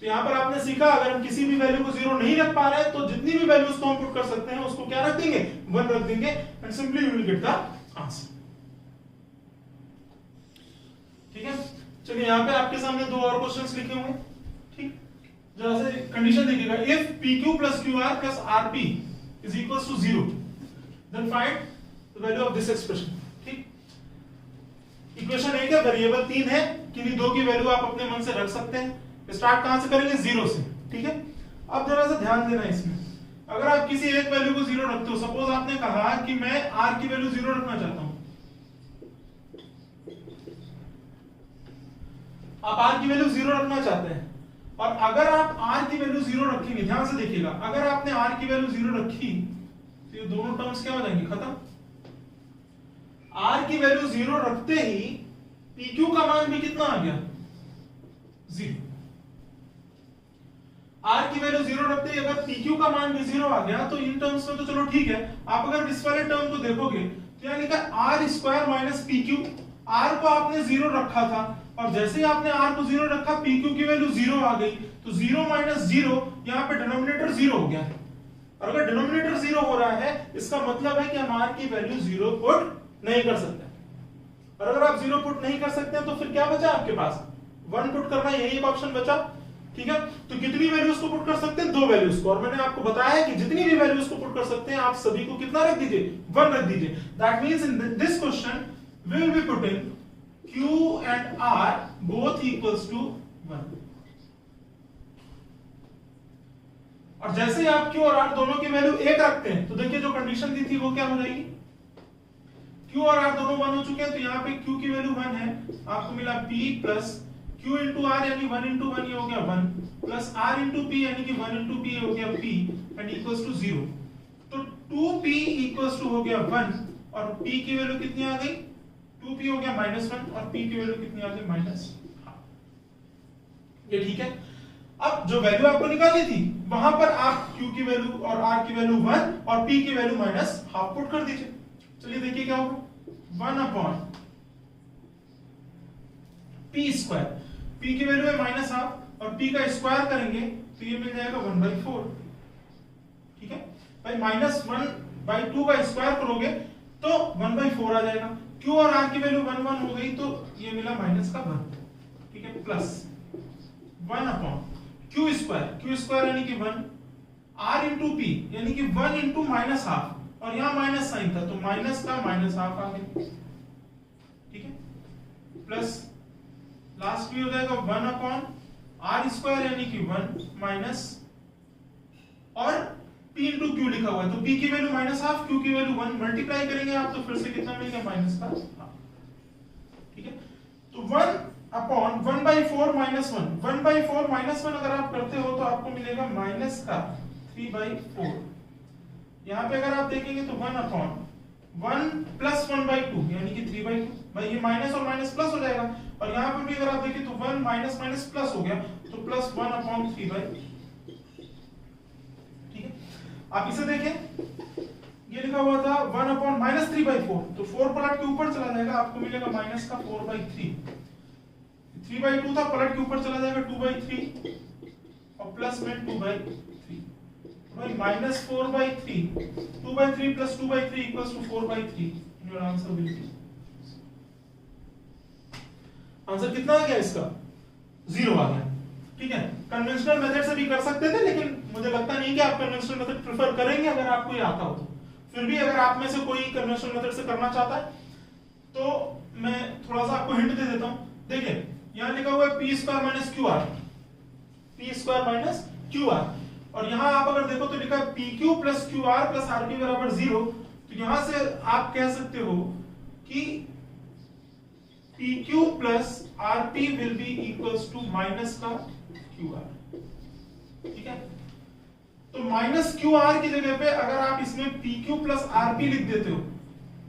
तो यहां पर आपने सीखा, अगर हम किसी भी वैल्यू को 0 नहीं रख पा रहे तो जितनी भी वैल्यूज को हम पुट कर सकते हैं उसको क्या रख देंगे, 1 रख देंगे and simply you will get the answer. ठीक है, चलिए यहाँ पे आपके सामने 2 और क्वेश्चंस लिखे हुए हैं। ठीक, जरा से कंडीशन देखिएगा, if pq + qr + rp = 0 then find the value of this expression. ठीक, इक्वेशन 1 है, वेरिएबल 3 है, किन्हीं 2 की वैल्यू आप अपने मन से रख सकते हैं। स्टार्ट कहां से करेंगे, 0 से। ठीक है, अब जरा सा ध्यान देना इसमें, अगर आप किसी एक वैल्यू को 0 रखते हो, सपोज आपने कहा कि मैं r की वैल्यू 0 रखना चाहता हूं, आप r की वैल्यू 0 रखना चाहते हैं, और अगर आप r की वैल्यू 0 रखेंगे, ध्यान से देखिएगा, अगर आपने r की वैल्यू 0 रखी तो ये दोनों टर्म्स क्या हो जाएंगे, खत्म। r की वैल्यू 0 रखते ही pq का मान भी कितना आ गया, 0। r की वैल्यू 0 रखते ही अगर pq का मान भी 0 आ गया तो इन टर्म्स में तो चलो ठीक है। आप अगर इस वाले टर्म को देखोगे तो यहाँ लिखा r² - pq, r को आपने 0 रखा था और जैसे ही आपने r को 0 रखा pq की वैल्यू 0 आ गई, तो 0 - 0 यहाँ पे डिनोमिनेटर 0 हो गया। और अगर डिनोमिनेटर 0 हो रहा है इसका मतलब है कि हम r की वैल्यू 0 पुट नहीं कर सकते, और अगर आप 0 पुट नहीं कर सकते तो फिर क्या बचा आपके पास, 1 पुट करना, यही एक ऑप्शन बचा। ठीक है, तो कितनी वैल्यूज को पुट कर सकते हैं, 2 वैल्यूज को, और मैंने आपको बताया कि जितनी भी वैल्यूज को पुट कर सकते हैं आप सभी को कितना रख दीजिए, 1 रख दीजिए। That means in this question we will be putting q and r both equals to 1। और जैसे ही आप q और r दोनों की वैल्यू 1 रखते हैं तो देखिए जो कंडीशन दी थी वो क्या हो जाएगी, q और r दोनों 1 हो चुके हैं, तो यहाँ पे q की वैल्यू 1 है, आपको मिला p plus q into r यानी 1 into 1 ये हो गया 1 प्लस r into p यानी कि 1 into p हो गया p एंड इक्वल्स टू 0। तो 2p इक्वल्स टू हो गया 1 और p की वैल्यू कितनी आ गई, 2p हो गया -1 और p की वैल्यू कितनी आ गई -, ये ठीक है। अब जो वैल्यू आपको निकालनी थी वहां पर आप q की वैल्यू और r की वैल्यू 1 और p की वैल्यू -½ पुट कर दीजिए। चलिए देखिए क्या होगा, 1/p², p की वैल्यू है -½ और p का स्क्वायर करेंगे तो ये मिल जाएगा 1/4। ठीक है भाई, -1/2 का स्क्वायर करोगे तो 1/4 आ जाएगा। q और r की वैल्यू 1 1 हो गई तो ये मिला -1। ठीक है, प्लस 1/q² यानी कि 1, r इंटू p यानी कि 1 इंटू -½ और यहाँ माइनस साइन था तो माइनस का -½ आ गया। ठीक है, प्लस लास्ट में हो जाएगा 1/r² यानी कि 1 माइनस और p इंटू q लिखा हुआ है तो p की वैल्यू -½ q की वैल्यू 1, मल्टीप्लाई करेंगे आप तो फिर से कितना मिलेगा -½ ठीक है, तो 1/1/4 -1, 1/4 -1 अगर आप करते हो तो आपको मिलेगा -3/4। यहाँ पे अगर आप देखेंगे तो 1/1 प्लस 1/2 यानी कि 3/2। भाई ये माइनस और माइनस प्लस हो जाएगा और यहाँ पे भी अगर आप देखें तो 1 माइनस माइनस प्लस हो गया तो प्लस 1/3/, ठीक है। आप इसे देखें, ये लिखा हुआ था 1/-3/4 तो 4 पलट के ऊपर चला जाएगा, आपको मिलेगा -4/3। 3/2 था, पलट के ऊपर चला जाएगा 2/3 और प्लस में 2/3। भाई -4/3, 2/3 plus 2/3 equals to 4/3। Your answer will be, answer कितना आ गया इसका? 0 आ गया। ठीक है, कन्वेंशनल मेथड से भी कर सकते थे लेकिन मुझे लगता नहीं कि आप कन्वेंशनल मेथड प्रेफर करेंगे अगर आपको ये आता हो तो। फिर भी अगर आप में से कोई कन्वेंशनल मेथड से करना चाहता है तो मैं थोड़ा सा आपको हिंट दे देता हूं। देखिए यहां लिखा हुआ है p² - QR और यहां आप अगर देखो तो लिखा है pq + qr + rp = 0। तो यहां से आप कह सकते हो कि pq + rp will be equals to -qr। ठीक है, तो -qr की जगह पे अगर आप इसमें pq + rp लिख देते हो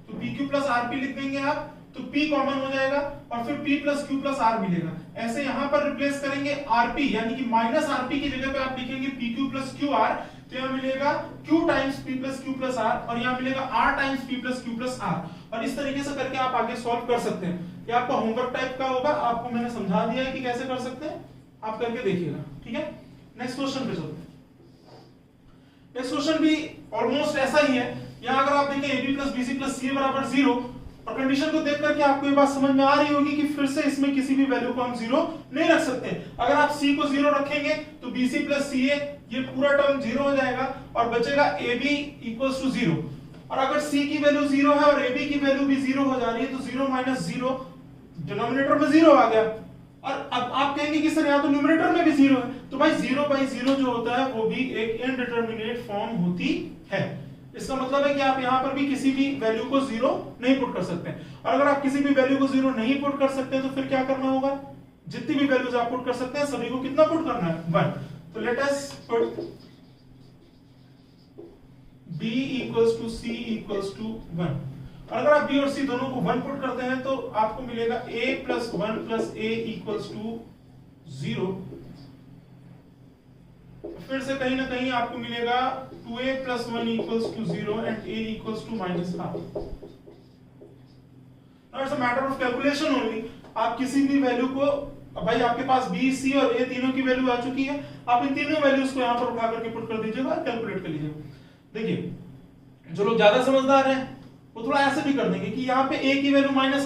तो pq + rp लिख देंगे आप तो p कॉमन हो जाएगा और फिर p + q + r मिलेगा। ऐसे यहां पर रिप्लेस करेंगे rp यानी कि -rp की जगह पे आप लिखेंगे pq + qr तो यहां मिलेगा q times p + q + r और यहां मिलेगा r times p + q + r। और इस तरीके से करके आप आगे सॉल्व कर सकते हैं। ये आपका होमवर्क टाइप का होगा, आपको मैंने समझा दिया है कि कैसे कर सकते हैं, आप करके देखिएगा। ठीक है, नेक्स्ट क्वेश्चन पे चलते हैं। नेक्स्ट क्वेश्चन भी ऑलमोस्ट ऐसा ही है। यहां अगर आप देखें ab + bc + ca = 0 और कंडीशन को देख करके आपको ये बात समझ में आ रही होगी कि फिर से इसमें किसी भी वैल्यू को हम 0 नहीं रख सकते। अगर आप c को 0 रखेंगे तो bc + ca ये पूरा टर्म 0 हो जाएगा और बचेगा ab = 0। और अगर c की वैल्यू 0 है और ab की वैल्यू भी 0 हो जा रही है तो 0 - 0 डिनोमिनेटर में 0 आ गया। और अब आप कहेंगे कि सर यहाँ तो न्यूमरेटर में भी 0 है, तो भाई 0/0 जो होता है वो भी एक इनडिटरमिनेट फॉर्म होती है। इसका मतलब है कि आप यहाँ पर भी किसी भी वैल्यू को 0 नहीं पुट कर सकते। और अगर आप किसी भी वैल्यू को 0 नहीं पुट कर सकते तो फिर क्या करना होगा? जितनी भी वैल्यूज आप पुट कर सकते हैं सभी को कितना पुट करना है? 1। तो late us put b = c = 1। और अगर आप b और c दोनों को 1 पुट करते हैं तो आपको मिलेगा a + 1 + a = 0। फिर से कहीं ना कहीं आपको मिलेगा 2a + 1 = 0 and a = -½ Now it's a matter of calculation only। आप किसी भी वैल्यू को, भाई आपके पास b, c और a तीनों की वैल्यू आ चुकी है, आप इन तीनों वैल्यूज को यहाँ पर उठा करके पुट कर दीजिएगा, कैलकुलेट कर लीजिएगा। देखिए जो लोग ज्यादा समझदार हैं वो थोड़ा ऐसे भी कर देंगे कि यहाँ पे a की वैल्यू -½ है,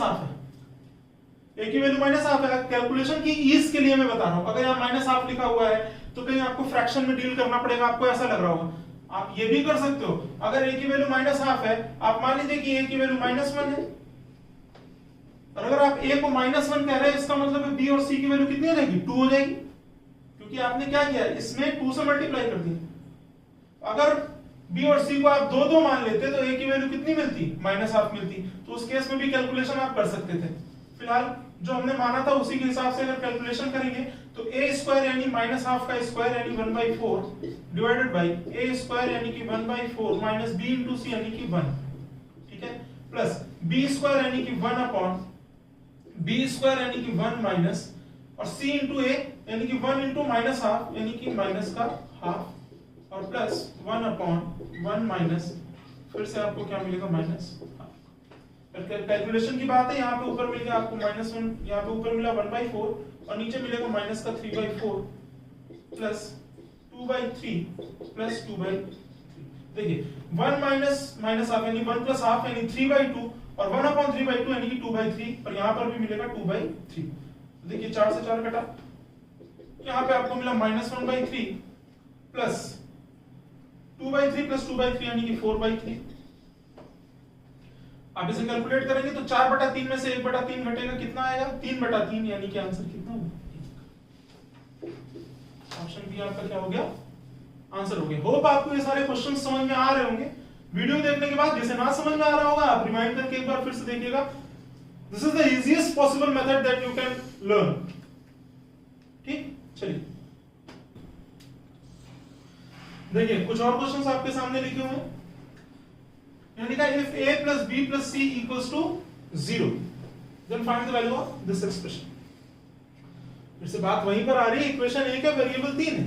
a की वैल्यू -½ है। कैलकुलेशन की ईज के लिए मैं बता रहा हूं, अगर यहाँ -½ लिखा हुआ है तो कहीं आपको फ्रैक्शन में डील करना पड़ेगा, आपको ऐसा लग रहा होगा। आप ये भी कर सकते हो, अगर a की वैल्यू -½ है, आप मान लीजिए कि a की वैल्यू -1 है और अगर आप a को -1 कह रहे हैं इसका मतलब है b और c की वैल्यू कितनी हो जाएगी? 2 हो जाएगी, क्योंकि आपने क्या किया, इसमें 2 से मल्टीप्लाई कर दिया। अगर b और c को आप 2 मान लेते तो a की वैल्यू कितनी मिलती? -½ मिलती। तो उस केस में भी कैलकुलेशन आप कर सकते थे। फिलहाल जो हमने माना था उसी के हिसाब से अगर कैलकुलेशन करेंगे तो a² यानी -½ का स्क्वायर यानी 1/4 डिवाइडेड बाय a² यानी कि 1/4 - b × c यानी कि 1। ठीक है, प्लस बी स्क्वायर यानी कि 1 अपॉन बी स्क्वायर यानी कि 1 माइनस और सी इंटू ए यानी कि 1 इंटू माइनस हाफ यानी कि माइनस का हाफ और प्लस 1 अपॉन 1 माइनस फिर से आपको क्या मिलेगा माइनस हाफ। कैलकुलेशन की बात है, यहाँ पे ऊपर मिल गया आपको -1, यहाँ पे ऊपर मिला 1/4 और नीचे मिलेगा माइनस का 3/4 प्लस 2/3 प्लस 2/3। देखिए 1 माइनस माइनस हाफ यानी 1 प्लस हाफ यानी 3/2 और 1 अपॉन 3/2 यानी कि 2/3 और यहाँ पर भी मिलेगा 2/3। देखिए 4 से 4 कटा, यहाँ पे आपको मिला -1/3 प्लस 2/3 प्लस 2/3 यानी कि 4/3। आप इसे कैलकुलेट करेंगे तो 4/3 में से 1/3 घटेगा, कितना आएगा 3/3 यानी कि आंसर कितना होगा। ऑप्शन बी आपका क्या हो गया, आंसर हो गया। होप आपको ये सारे क्वेश्चन समझ में आ रहे होंगे। वीडियो देखने के बाद जैसे ना समझ में आ रहा होगा आप रिमाइंड करके एक बार फिर से देखिएगा। This is the easiest possible method that you can learn. ठीक, चलिए देखिए कुछ और क्वेश्चंस आपके सामने लिखे हुए हैं। यानी कि if a plus b plus c equals to 0 then find the value of this expression। फिर से बात वहीं पर आ रही है, इक्वेशन a का वेरिएबल 3 है,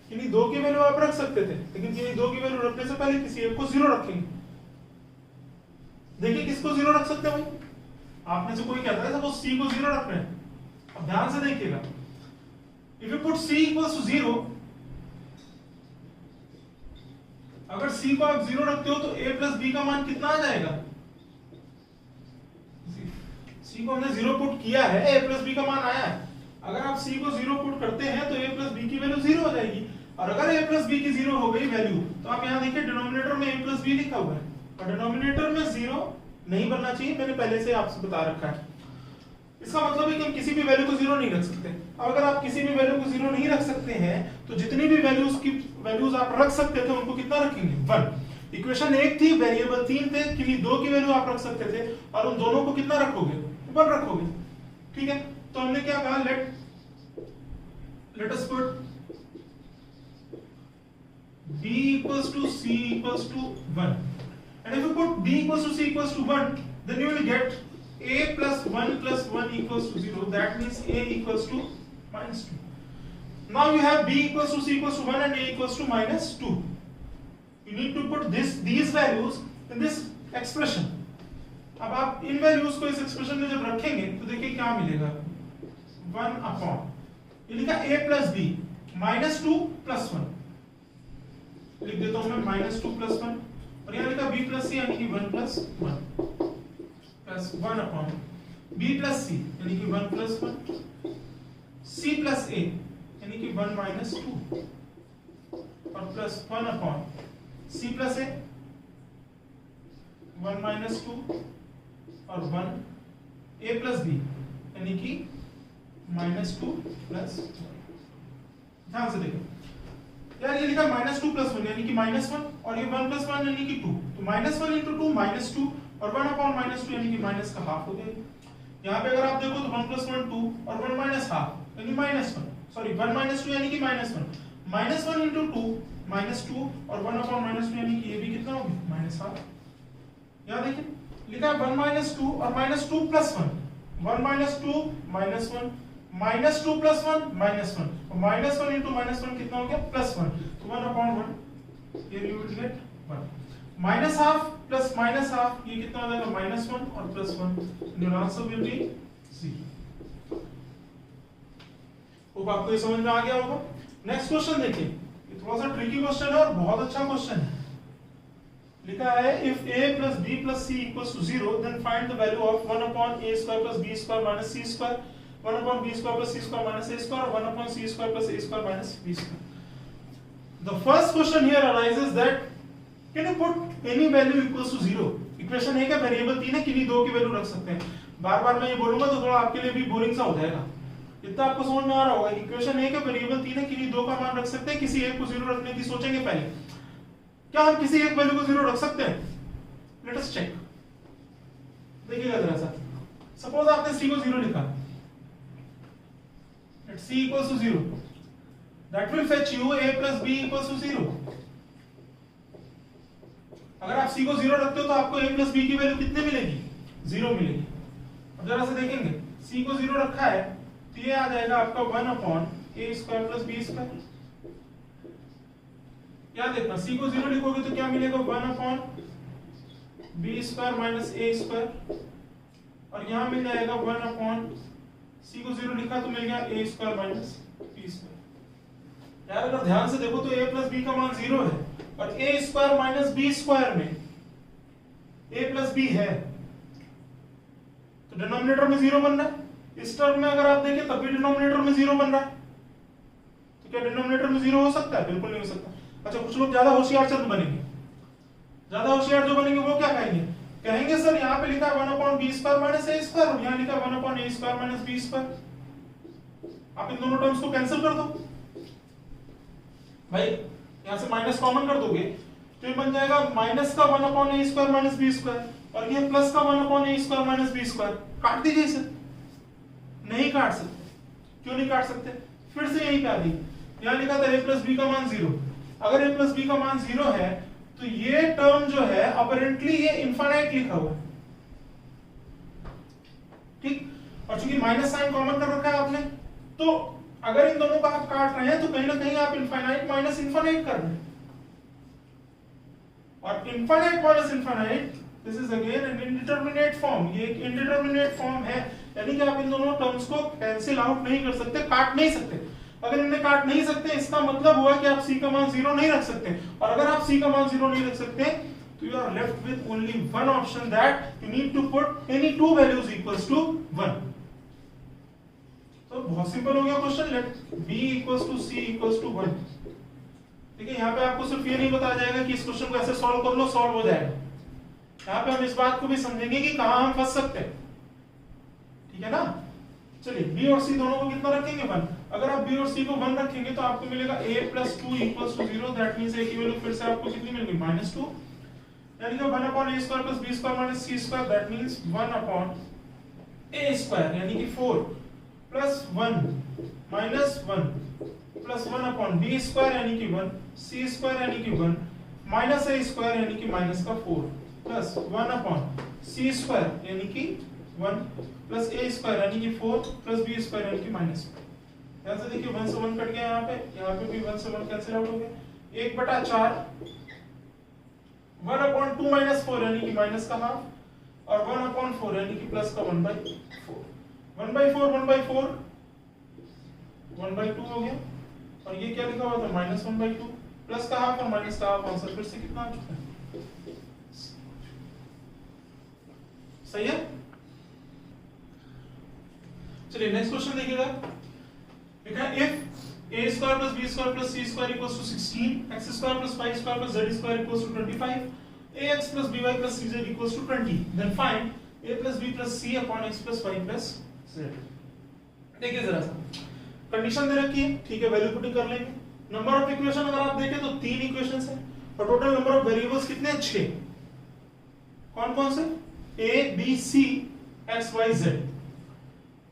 किन्हीं दो की वैल्यू आप रख सकते थे, लेकिन किन्हीं दो की वैल्यू रखने से पहले किसी एक को 0 रखेंगे। देखिए किसको 0 रख सकते हैं भाई, आपने से कोई कहता है सपोज c को 0 रखना है। अब ध्यान से देखिएगा, if you put c equals to 0, अगर c को आप 0 रखते हो तो a प्लस b का मान कितना आ जाएगा। c को हमने 0 पुट किया है, a प्लस b का मान आया है। अगर आप c को 0 पुट करते हैं तो a प्लस b की वैल्यू 0 हो जाएगी, और अगर a प्लस b की 0 हो गई वैल्यू तो आप यहाँ देखिए डिनोमिनेटर में a प्लस b लिखा हुआ है और डिनोमिनेटर में 0 नहीं बनना चाहिए, मैंने पहले से आपसे बता रखा है। इसका मतलब है कि हम किसी भी वैल्यू को 0 नहीं रख सकते। अब अगर आप किसी भी वैल्यू को 0 नहीं रख सकते हैं तो जितनी भी वैल्यूज आप रख सकते थे उनको कितना रखेंगे 1। इक्वेशन 1 थी, वेरिएबल 3 थे, किसी दो की वैल्यू आप रख सकते थे और उन दोनों को कितना रखोगे 1 रखोगे। ठीक है, तो हमने क्या कहा, late us put b equals to c equals to 1 and if you put b equals to c equals to 1 then you will get a plus 1 equals to 0, that means a equals to -2. Now you have b equals to c equals to 1 and a equals to -2. You need to put these values in this expression. अब आप इन values को इस expression में जब रखेंगे तो देखिए क्या मिलेगा 1 अपॉन ये लिखा a plus b -2 plus 1 लिख देता हूं मैं -2 plus 1 और यहाँ लिखा b plus c यानी कि 1 plus 1 plus 1 upon b plus c यानी कि 1 plus 1 c plus a यानी कि 1 minus 2 और plus 1 upon c plus a 1 minus 2 और 1 a plus b यानी कि -2 प्लस 1। ध्यान से देखो यार, ये लिखा -2 plus 1 यानी कि -1 और ये 1 plus 1 यानी कि 2, तो -1 into 2 -2 और 1 upon -2 यानी कि माइनस का हाफ हो गया। यहाँ पे अगर आप देखो तो 1 plus 1 2 और 1 minus हाफ यानी -1, सॉरी 1 minus 2 यानी कि -1, -1 into 2 -2 और 1 upon -2 यानी कि ये भी कितना हो गया -हाफ। यहाँ देखिए लिखा है 1 minus 2 और -2 plus 1, 1 minus 2 -1 -2 plus 1 -1 और -1 into -1 कितना हो गया +1, तो 1 upon 1 here you will get 1 minus half plus minus half ये कितना हो जाएगा -1 और +1, your answer will be C। Hope आपको ये समझ में आ गया होगा। नेक्स्ट क्वेश्चन देखिए, ये थोड़ा सा ट्रिकी क्वेश्चन है और बहुत अच्छा क्वेश्चन है। लिखा है if a plus b plus c equals to 0 then find the value of 1 upon a square plus b square minus c square, 1 upon b square plus c square minus a square, 1 upon c square plus a square minus b square। The first question here arises that can you put any value equals to 0? Equation है क्या variable 3 है, किन्हीं दो की value रख सकते हैं। बार बार मैं ये बोलूंगा तो थोड़ा आपके लिए भी बोरिंग सा हो जाएगा। इतना आपको समझ में आ रहा होगा, इक्वेशन है क्या वेरिएबल 3 है, किन्हीं दो का मान रख सकते हैं, किसी एक को 0 रखने की सोचेंगे पहले। क्या हम किसी एक वैल्यू को 0 रख सकते हैं? Let us check. देखिएगा जरा सा, सपोज आपने c को 0 लिखा, let c equals to 0, that will fetch you a plus b equals to 0। अगर आप c को 0 रखते हो तो आपको a plus b की वैल्यू कितनी मिलेगी 0 मिलेगी। अब जरा से देखेंगे c को 0 रखा है तो ये आ जाएगा आपका 1/a² + b²। क्या देखना, c को 0 लिखोगे तो क्या मिलेगा 1/b² - a², और यहां मिल जाएगा 1/c को 0 लिखा तो मिल गया a² - b²। यार अगर ध्यान से देखो तो a + b का मान 0 है और a² - b² में a + b है तो डिनोमिनेटर में 0 बन रहा है। इस टर्म में अगर आप देखें तब भी डिनोमिनेटर में 0 बन रहा है, तो क्या डिनोमिनेटर में 0 हो सकता है? बिल्कुल नहीं हो सकता। अच्छा, कुछ लोग ज्यादा होशियार चंद बनेंगे, ज्यादा होशियार जो बनेंगे वो क्या कहेंगे सर यहाँ पे लिखा है 1/b² - a² और यहाँ लिखा है 1/a² - b²। आप इन दोनों टर्म्स को कैंसिल कर दो भाई, यहाँ से माइनस कॉमन कर दोगे तो ये बन जाएगा माइनस का 1/a² - b² और ये प्लस का 1/a² - b²। काट दीजिए इसे। नहीं काट सकते। क्यों नहीं काट सकते? फिर से यही काट दी। यहाँ लिखा था a + b का मान 0। अगर a + b का मान 0 है तो ये टर्म जो है अपरेंटली ये इनफाइनाइट लिखा हुआ है, ठीक। और चूंकि माइनस साइन कॉमन कर रखा है आपने, तो अगर इन दोनों का आप काट रहे हैं तो कहीं ना कहीं आप इनफाइनाइट माइनस इनफाइनाइट कर रहे हैं, और infinite minus infinite this is again an indeterminate form. ये एक इंडिटरमिनेट फॉर्म है, यानी कि आप इन दोनों टर्म्स को कैंसिल आउट नहीं कर सकते, काट नहीं सकते। अगर इन्हें काट नहीं सकते इसका मतलब हुआ कि आप c का मान 0 नहीं रख सकते, और अगर आप c का मान 0 नहीं रख सकते तो you are left with only one option, that you need to put any two values equals to 1। तो बहुत सिंपल हो गया क्वेश्चन। Late b = c = 1। देखिए यहाँ पे आपको सिर्फ ये नहीं बताया जाएगा कि इस क्वेश्चन को ऐसे सॉल्व कर लो, सॉल्व हो जाएगा। यहाँ पे हम इस बात को भी समझेंगे कि कहां हम फंस सकते हैं, ठीक है ना। चलिए b और c दोनों को कितना रखेंगे 1। अगर आप b और c को 1 रखेंगे तो आपको मिलेगा a + 2 = 0। दैट मींस a की वैल्यू फिर से आपको कितनी मिल गई -2, यानी कि 1/a² + b² - c²। That means 1/a² यानी कि 4 + 1 - 1 + 1/b² यानी कि 1, c² यानी कि 1, -a² यानी कि -4 + 1/c² यानी कि 1 + a² यानी कि 4 + b² यानी कि -1। ध्यान से देखिए 1 से 1 कट गया, यहाँ पे भी 1 से 1 कैंसिल आउट हो गया। 1/4 1/2 - 4 यानी कि -½ और 1/4 यानी कि +1/4 1/4 1/4 1/2 हो गया। और ये क्या लिखा हुआ था -1/2 +½ और -½ आंसर फिर से कितना आ चुका है? सही है। चलिए नेक्स्ट क्वेश्चन देखिएगा। लिखा है if a² + b² + c² = 16, x² + y² + z² = 25, ax + by + cz = 20, then find a + b + c upon x + y + z। देखिए जरा सा कंडीशन दे रखी है, ठीक है, वैल्यू पुटिंग कर लेंगे। नंबर ऑफ इक्वेशन अगर आप देखें तो 3 इक्वेशंस हैं और टोटल नंबर ऑफ वेरिएबल्स कितने हैं? 6। कौन कौन से? a b c x y z।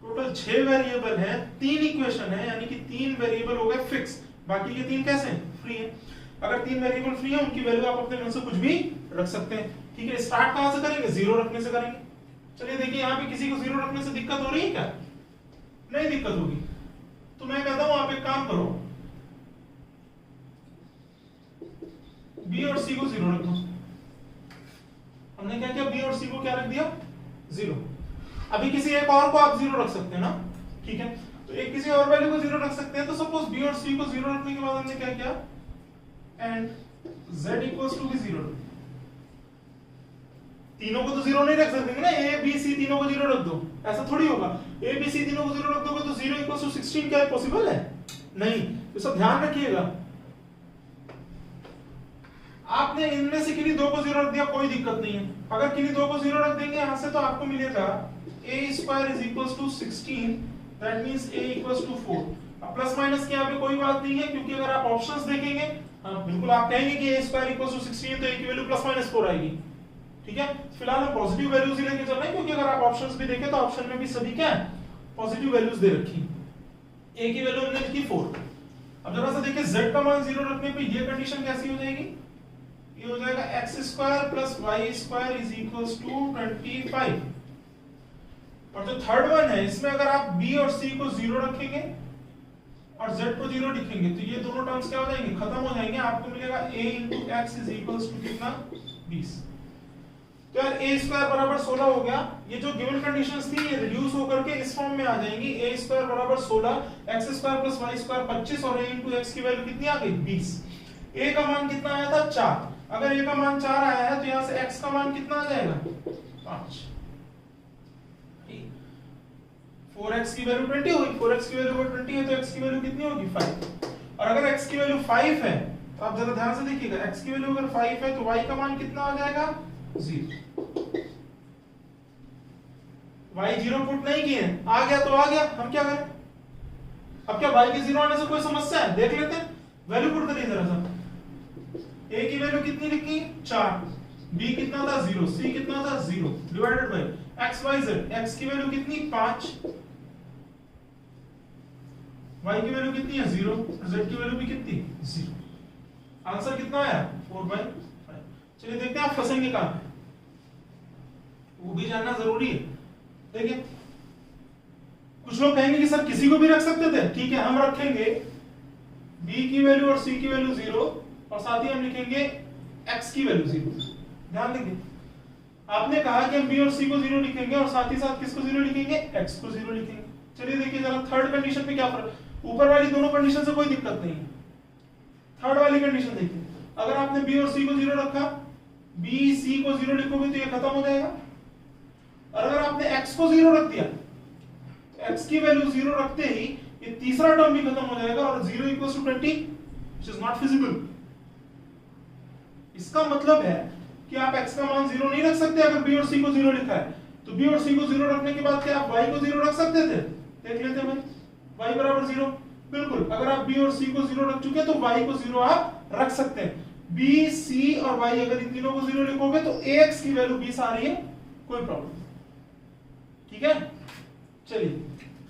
Total 6 variable है, 3 इक्वेशन है, यानी कि 3 वेरिएबल हो गए फिक्स, बाकी के 3 कैसे हैं? फ्री है। अगर 3 वेरिएबल फ्री है उनकी वैल्यू आप अपने मन से कुछ भी रख सकते हैं, ठीक है। स्टार्ट कहां से करेंगे? 0 रखने से करेंगे। चलिए देखिए यहाँ पे किसी को 0 रखने से दिक्कत हो रही है क्या? नहीं दिक्कत होगी। तो मैं कहता हूं आप एक काम करो, b और c को 0 रख दो। हमने क्या किया? b और c को क्या रख दिया? 0। अभी किसी एक और को आप 0 रख सकते हैं ना, ठीक है। तो एक किसी और वैल्यू को 0 रख सकते हैं। तो सपोज b और c को 0 रखने के बाद हमने क्या किया? एंड z = भी 0। तीनों को तो 0 नहीं रख सकते ना, a b c तीनों को 0 रख दो, ऐसा थोड़ी होगा। a b c तीनों को 0 रख दोगे तो 0 = 16 क्या पॉसिबल है? नहीं। तो सब ध्यान रखिएगा, आपने इनमें से किन्हीं 2 को 0 रख दिया, कोई दिक्कत नहीं है। अगर किन्हीं 2 को 0 रख देंगे यहां से तो आपको मिलेगा a² = 16, दैट मींस a = 4। अब प्लस माइनस की यहाँ पे कोई बात नहीं है, क्योंकि अगर आप ऑप्शंस देखेंगे, हाँ बिल्कुल आप कहेंगे कि a² = 16 तो a की वैल्यू +-4 आएगी, ठीक है। फिलहाल हम पॉजिटिव वैल्यूज ही लेके चल रहे हैं, क्योंकि अगर आप ऑप्शंस भी देखें तो ऑप्शन में भी सभी क्या है? पॉजिटिव वैल्यूज दे रखी। a की वैल्यू हमने लिखी 4। अब जरा सा देखिए z का मान 0 रखने पे ये कंडीशन कैसी हो जाएगी? ये हो जाएगा x² + y² = 25। और जो थर्ड वन है इसमें अगर आप b और c को 0 रखेंगे और z को 0 लिखेंगे तो ये दोनों टर्म्स क्या हो जाएंगे, खत्म हो जाएंगे। आपको मिलेगा a into x is equals to कितना, 20। तो यार a स्क्वायर बराबर 16 हो गया। ये जो गिवन कंडीशंस थी ये रिड्यूस होकर के इस फॉर्म में आ जाएंगी, a स्क्वायर बराबर 16, x square plus y square 25 और a into x की वैल्यू कितनी आ गई, 20। a का मान कितना आया था, 4। अगर a का मान 4 आया है तो यहां से x का मान कितना आ जाएगा, 5। 4x की वैल्यू 20 होगी, 4x की वैल्यू 20 है तो x की वैल्यू कितनी होगी, 5। और अगर x की वैल्यू 5 है तो आप जरा ध्यान से देखिएगा, x की वैल्यू अगर 5 है तो y का मान कितना आ जाएगा, 0। y 0 पुट नहीं किए, आ गया तो आ गया, हम क्या करें। अब क्या y के 0 आने से कोई समस्या है, देख लेते हैं। वैल्यू पुट करिए जरा सा। a की वैल्यू कितनी लिखी, 4, b कितना था, 0, c कितना था, 0, divided by x y z। x की वैल्यू कितनी, 5, y की वैल्यू कितनी है, 0, z की वैल्यू भी कितनी, 0। आंसर कितना आया, 4/5। चलिए देखते हैं आप फंसेंगे कहां पे, वो भी जानना जरूरी है। देखिए कुछ लोग कहेंगे कि सर किसी को भी रख सकते थे, ठीक है हम रखेंगे b की वैल्यू और c की वैल्यू 0 और साथ ही हम लिखेंगे x की वैल्यू 0। ध्यान देंगे, आपने कहा कि हम b और c को 0 लिखेंगे और साथ ही साथ किसको 0 लिखेंगे, x को 0 लिखेंगे। चलिए देखिए जरा थर्ड कंडीशन पे क्या फर्क, ऊपर वाली दोनों कंडीशन से कोई दिक्कत नहीं है। थर्ड वाली कंडीशन देखिए, अगर आपने b और c को 0 रखा, b c को 0 लिखोगे तो ये खत्म हो जाएगा। और अगर आपने x को 0 रख दिया तो x की वैल्यू 0 रखते ही ये तीसरा टर्म भी खत्म हो जाएगा और 0 equals to 20 which is not feasible. इसका मतलब है कि आप x का मान 0 नहीं रख सकते अगर b और c को 0 लिखा है। तो b और c को 0 रखने के बाद क्या आप y को 0 रख सकते थे, देख लेते हैं भाई, y बराबर 0। बिल्कुल, अगर आप b और c को 0 रख चुके हैं तो y को 0 आप रख सकते हैं। b c और y अगर इन तीनों को 0 लिखोगे तो ax की वैल्यू 20 आ रही है, कोई प्रॉब्लम नहीं। ठीक है, चलिए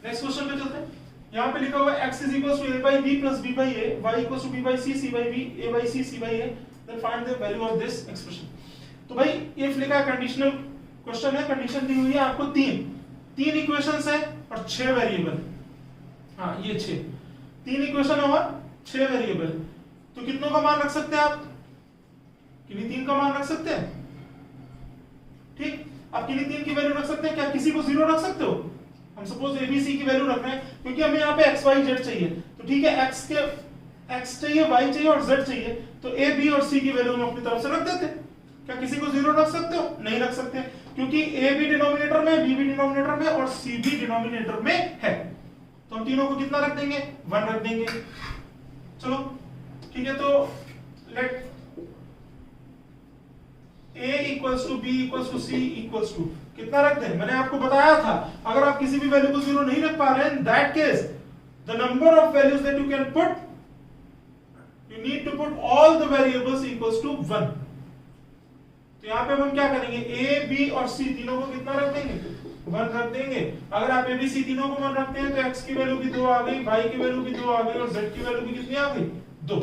नेक्स्ट क्वेश्चन पे चलते हैं। यहां पे लिखा हुआ है x is equals to a by b plus b by a, y equals to b by c, c by b, a by c, c by a, then find the value of this expression। तो भाई if लिखा है conditional question है, condition दी हुई है आपको तीन equations है और 6 वेरिएबल। हाँ ये 3 इक्वेशन और 6 वेरिएबल, तो कितनों का मान रख सकते हैं आप, किन्हीं 3 का मान रख सकते हैं। ठीक, आप किन्हीं 3 की वैल्यू रख सकते हैं, क्या किसी को 0 रख सकते हो। हम सपोज a b c की वैल्यू रख रहे हैं क्योंकि हमें यहाँ पे x y z चाहिए, तो ठीक है x चाहिए, y चाहिए और z चाहिए, तो a b और c की वैल्यू हम अपनी तरफ से रख देते हैं। क्या किसी को 0 रख सकते हो, नहीं रख सकते, क्योंकि a भी डिनोमिनेटर में, b भी डिनोमिनेटर में और c भी डिनोमिनेटर में है। तो हम तीनों को कितना रख देंगे, 1 रख देंगे। चलो ठीक है, तो let a equals to b equals to c equals to कितना रख दें, मैंने आपको बताया था अगर आप किसी भी वैल्यू को 0 नहीं रख पा रहे हैं, that case the number of values that you can put, you need to put all the variables equals to 1। तो यहां पे हम क्या करेंगे, a b और c तीनों को कितना रख देंगे, 1 रख देंगे। अगर आप a b c तीनों को 1 रखते हैं तो x की वैल्यू भी 2 आ गई, y की वैल्यू भी 2 आ गई और z की वैल्यू भी कितनी आ गई, 2।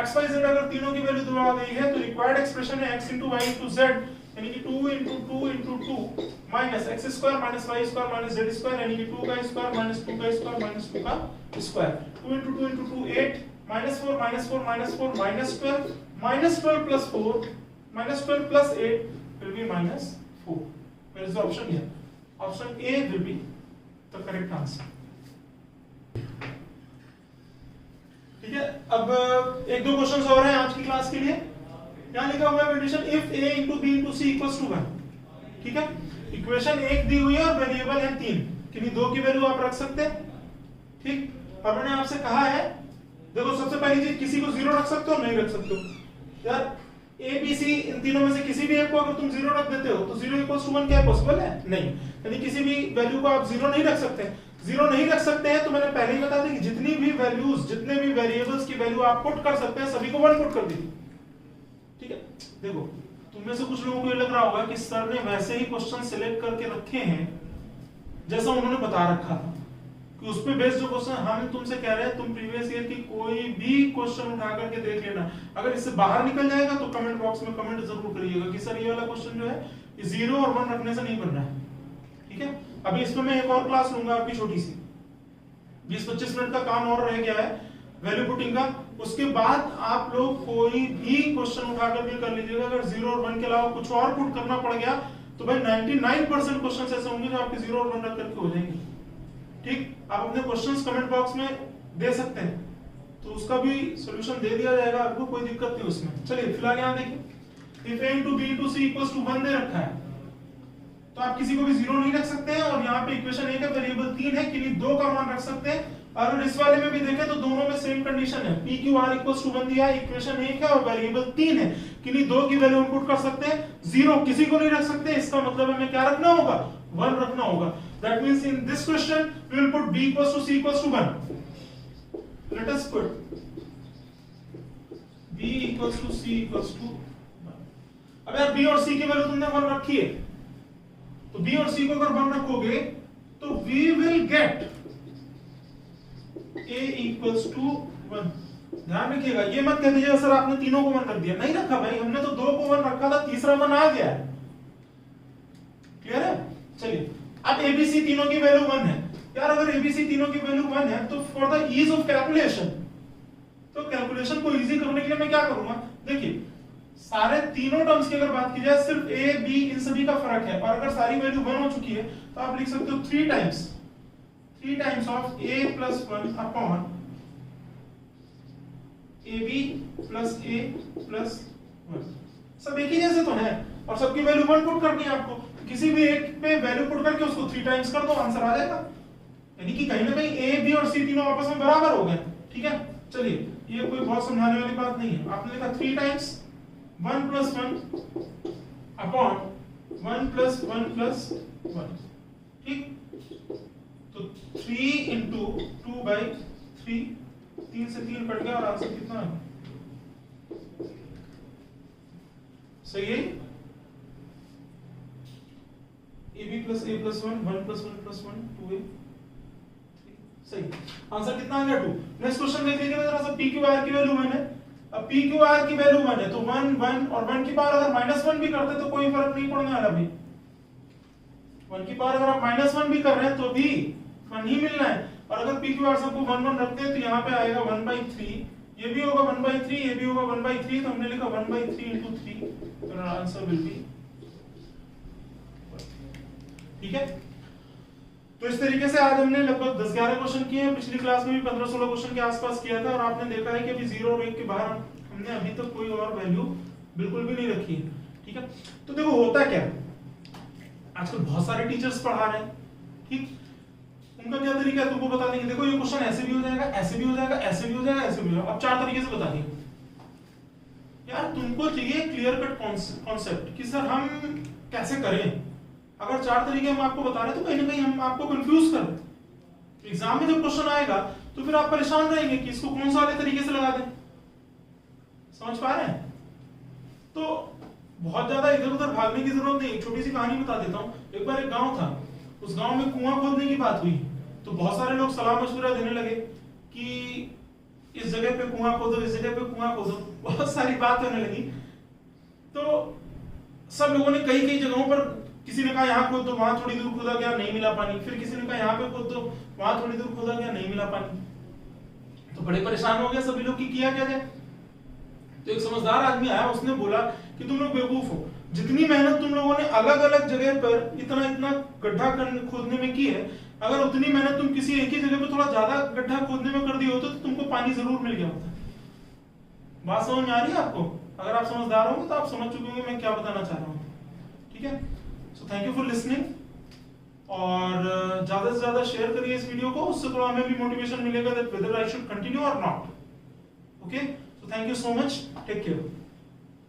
x y z अगर तीनों की वैल्यू 2 आ गई है तो रिक्वायर्ड एक्सप्रेशन है x into y into z, यानी कि 2 into 2 into 2 minus x square minus y square minus z square, यानी कि 2 का स्क्वायर minus 2 का स्क्वायर minus 2 का square. 2 into 2 into 2 8 minus 4 minus 4 minus 4 minus 12 minus 12 plus 4 minus 12 plus 8 will be minus 4। Where is the option here? Option A will be the correct answer। ठीक है, अब एक दो क्वेश्चंस और हैं आज की क्लास के लिए। यहां लिखा हुआ है condition if a into b into c equals to 1। ठीक है, इक्वेशन 1 दी हुई है और वेरिएबल है 3, किन्हीं 2 की वैल्यू आप रख सकते हैं। ठीक, और मैंने आपसे कहा है, देखो सबसे पहली चीज किसी को 0 रख सकते हो, नहीं रख सकते हो। यार a b c इन तीनों में से किसी भी एक को अगर तुम 0 रख देते हो तो 0 equals to 1 क्या पॉसिबल है, नहीं। यानी किसी भी वैल्यू को आप 0 नहीं रख सकते। 0 नहीं रख सकते हैं तो मैंने पहले ही बता दी कि जितनी भी वैल्यूज, जितने भी वेरिएबल्स की वैल्यू आप पुट कर सकते हैं सभी को 1 पुट कर दीजिए। ठीक है, देखो तुम में से कुछ लोगों को ये लग रहा होगा कि सर ने वैसे ही क्वेश्चन सिलेक्ट करके रखे हैं जैसा उन्होंने बता रखा था, कि उस पे बेस्ड जो क्वेश्चन हम तुमसे कह रहे हैं, तुम प्रीवियस ईयर की कोई भी क्वेश्चन उठा करके देख लेना। अगर इससे बाहर निकल जाएगा तो कमेंट बॉक्स में कमेंट जरूर करिएगा कि सर ये वाला क्वेश्चन जो है 0 और 1 रखने से नहीं बन रहा है। ठीक है, अभी इसमें मैं एक और क्लास लूंगा आपकी छोटी सी, 20-25 मिनट का काम और रह गया है वैल्यू पुटिंग का। उसके बाद आप लोग कोई भी क्वेश्चन उठाकर भी कर लीजिएगा। अगर 0 और 1 के अलावा कुछ और पुट करना पड़ गया तो भाई 99% क्वेश्चन ऐसे होंगे जो आपके 0 और 1 रख करके हो जाएंगे। ठीक, आप अपने क्वेश्चंस कमेंट बॉक्स में दे सकते हैं, तो उसका भी सॉल्यूशन दे दिया जाएगा आपको, कोई दिक्कत नहीं उसमें। चलिए फिलहाल यहाँ देखिए, if a into b into c equals to 1 दे रखा है, तो आप किसी को भी 0 नहीं रख सकते हैं। और यहाँ पे इक्वेशन 1 है, वेरिएबल 3 है, किन्हीं 2 का मान रख सकते हैं। और इस वाले में भी देखें तो दोनों में सेम कंडीशन है, p q r equals to 1 दिया है, इक्वेशन 1 है और वेरिएबल 3 है, किन्हीं 2 की वैल्यू इनपुट कर सकते हैं। 0 किसी को नहीं रख सकते, इसका मतलब हमें क्या रखना होगा, 1 रखना होगा। That means in this question we will put b equals to c equals to 1। Let us put b equals to c equals to 1। अब यार b और c की वैल्यू तुमने 1 रखी है, तो b और c को अगर 1 रखोगे तो we will get a equals to 1। ध्यान रखिएगा, ये मत कह दीजिएगा सर आपने तीनों को 1 रख दिया। नहीं रखा भाई, हमने तो 2 को 1 रखा था, तीसरा 1 आ गया है। क्लियर है? चलिए, अब abc तीनों की वैल्यू 1 है। यार अगर abc तीनों की वैल्यू 1 है तो for the ease of calculation, तो कैलकुलेशन को इजी करने के लिए मैं क्या करूंगा, देखिए सारे तीनों टर्म्स की अगर बात की जाए, सिर्फ a b इन सभी का फर्क है। और अगर सारी वैल्यू 1 हो चुकी है तो आप लिख सकते हो 3 times of a plus 1 upon ab plus a plus 1। सब एक ही जैसे तो है और सबकी वैल्यू 1 पुट करनी है आपको। किसी भी एक पे वैल्यू पुट करके उसको 3 टाइम्स कर दो, आंसर आ जाएगा। यानी कि कहीं ना कहीं a b और c तीनों आपस में बराबर हो गए। ठीक है, चलिए ये कोई बहुत समझाने वाली बात नहीं है। आपने लिखा 3 times 1 plus 1 upon 1 plus 1 plus 1। ठीक, तो 3 into 2/3, 3 से 3 कट गया और आंसर कितना है, सही है। ab plus a plus 1, 1 plus 1 plus 1, 2a, सही। आंसर कितना आ गया, 2। नेक्स्ट क्वेश्चन देख लीजिए जरा सा, p q r की वैल्यू 1 है। अब p q r की वैल्यू 1 है तो 1 1 और 1 की पावर अगर -1 भी करते तो कोई फर्क नहीं पड़ने वाला भाई। 1 की पावर अगर आप -1 भी कर रहे हैं तो भी 1 ही मिलना है। और अगर p q r सबको 1 1 रखते हैं तो यहाँ पे आएगा 1/3, ये भी होगा 1/3, ये भी होगा 1/3, तो हमने लिखा 1/3 into 3, तो आंसर विल बी। ठीक है, तो इस तरीके से आज हमने लगभग 10-11 क्वेश्चन किए हैं। पिछली क्लास में भी 15-16 क्वेश्चन के आसपास किया था और आपने देखा है कि अभी 0 और 1 के बाहर हमने अभी तक कोई और वैल्यू बिल्कुल भी नहीं रखी। ठीक है, तो देखो होता क्या है, आजकल बहुत सारे टीचर्स पढ़ा रहे हैं। ठीक, उनका क्या तरीका है तुमको बता देंगे, देखो ये क्वेश्चन ऐसे भी हो जाएगा, ऐसे भी हो जाएगा, ऐसे भी हो जाएगा, ऐसे भी हो जाएगा। अब 4 तरीके से बता दिए। यार तुमको चाहिए क्लियर कट कॉन्सेप्ट कि सर हम कैसे करें। अगर 4 तरीके हम आपको बता रहे हैं तो कहीं ना कहीं हम आपको कंफ्यूज कर रहे हैं। एग्जाम में जब क्वेश्चन आएगा तो फिर आप परेशान रहेंगे कि इसको कौन सा वाले तरीके से लगा दें। समझ पा रहे हैं? तो बहुत ज्यादा इधर उधर भागने की जरूरत नहीं। छोटी सी कहानी बता देता हूँ। एक बार एक गांव था, उस गांव में कुआं खोदने की बात हुई तो बहुत सारे लोग सलाह मशवरा देने लगे कि इस जगह पे कुआं खोदो, इस जगह पे कुआं खोदो, बहुत सारी बात होने लगी। तो सब लोगों ने कई कई जगहों पर, किसी ने कहा यहाँ खोद दो, वहां थोड़ी दूर खोदा गया, नहीं मिला पानी। फिर किसी ने कहा यहाँ पे खोद दो, वहां थोड़ी दूर खोदा गया, नहीं मिला पानी। तो बड़े परेशान हो गए सभी लोग कि किया क्या जाए। तो एक समझदार आदमी आया, उसने बोला कि तुम लोग बेवकूफ हो, जितनी मेहनत तुम लोगों ने अलग अलग जगह पर इतना इतना गड्ढा खोदने में की है, अगर उतनी मेहनत तुम किसी एक ही जगह पर थोड़ा ज्यादा गड्ढा खोदने में कर दी होती तो तुमको पानी जरूर मिल गया होता। बात समझ में आ रही है आपको? अगर आप समझदार होंगे तो आप समझ चुके होंगे मैं क्या बताना चाह रहा हूँ। ठीक है, सो थैंक यू फॉर लिसनिंग। और ज्यादा से ज्यादा शेयर करिए इस वीडियो को, उससे थोड़ा हमें भी मोटिवेशन मिलेगा that whether I should continue और not. Okay, so thank you so much, take care.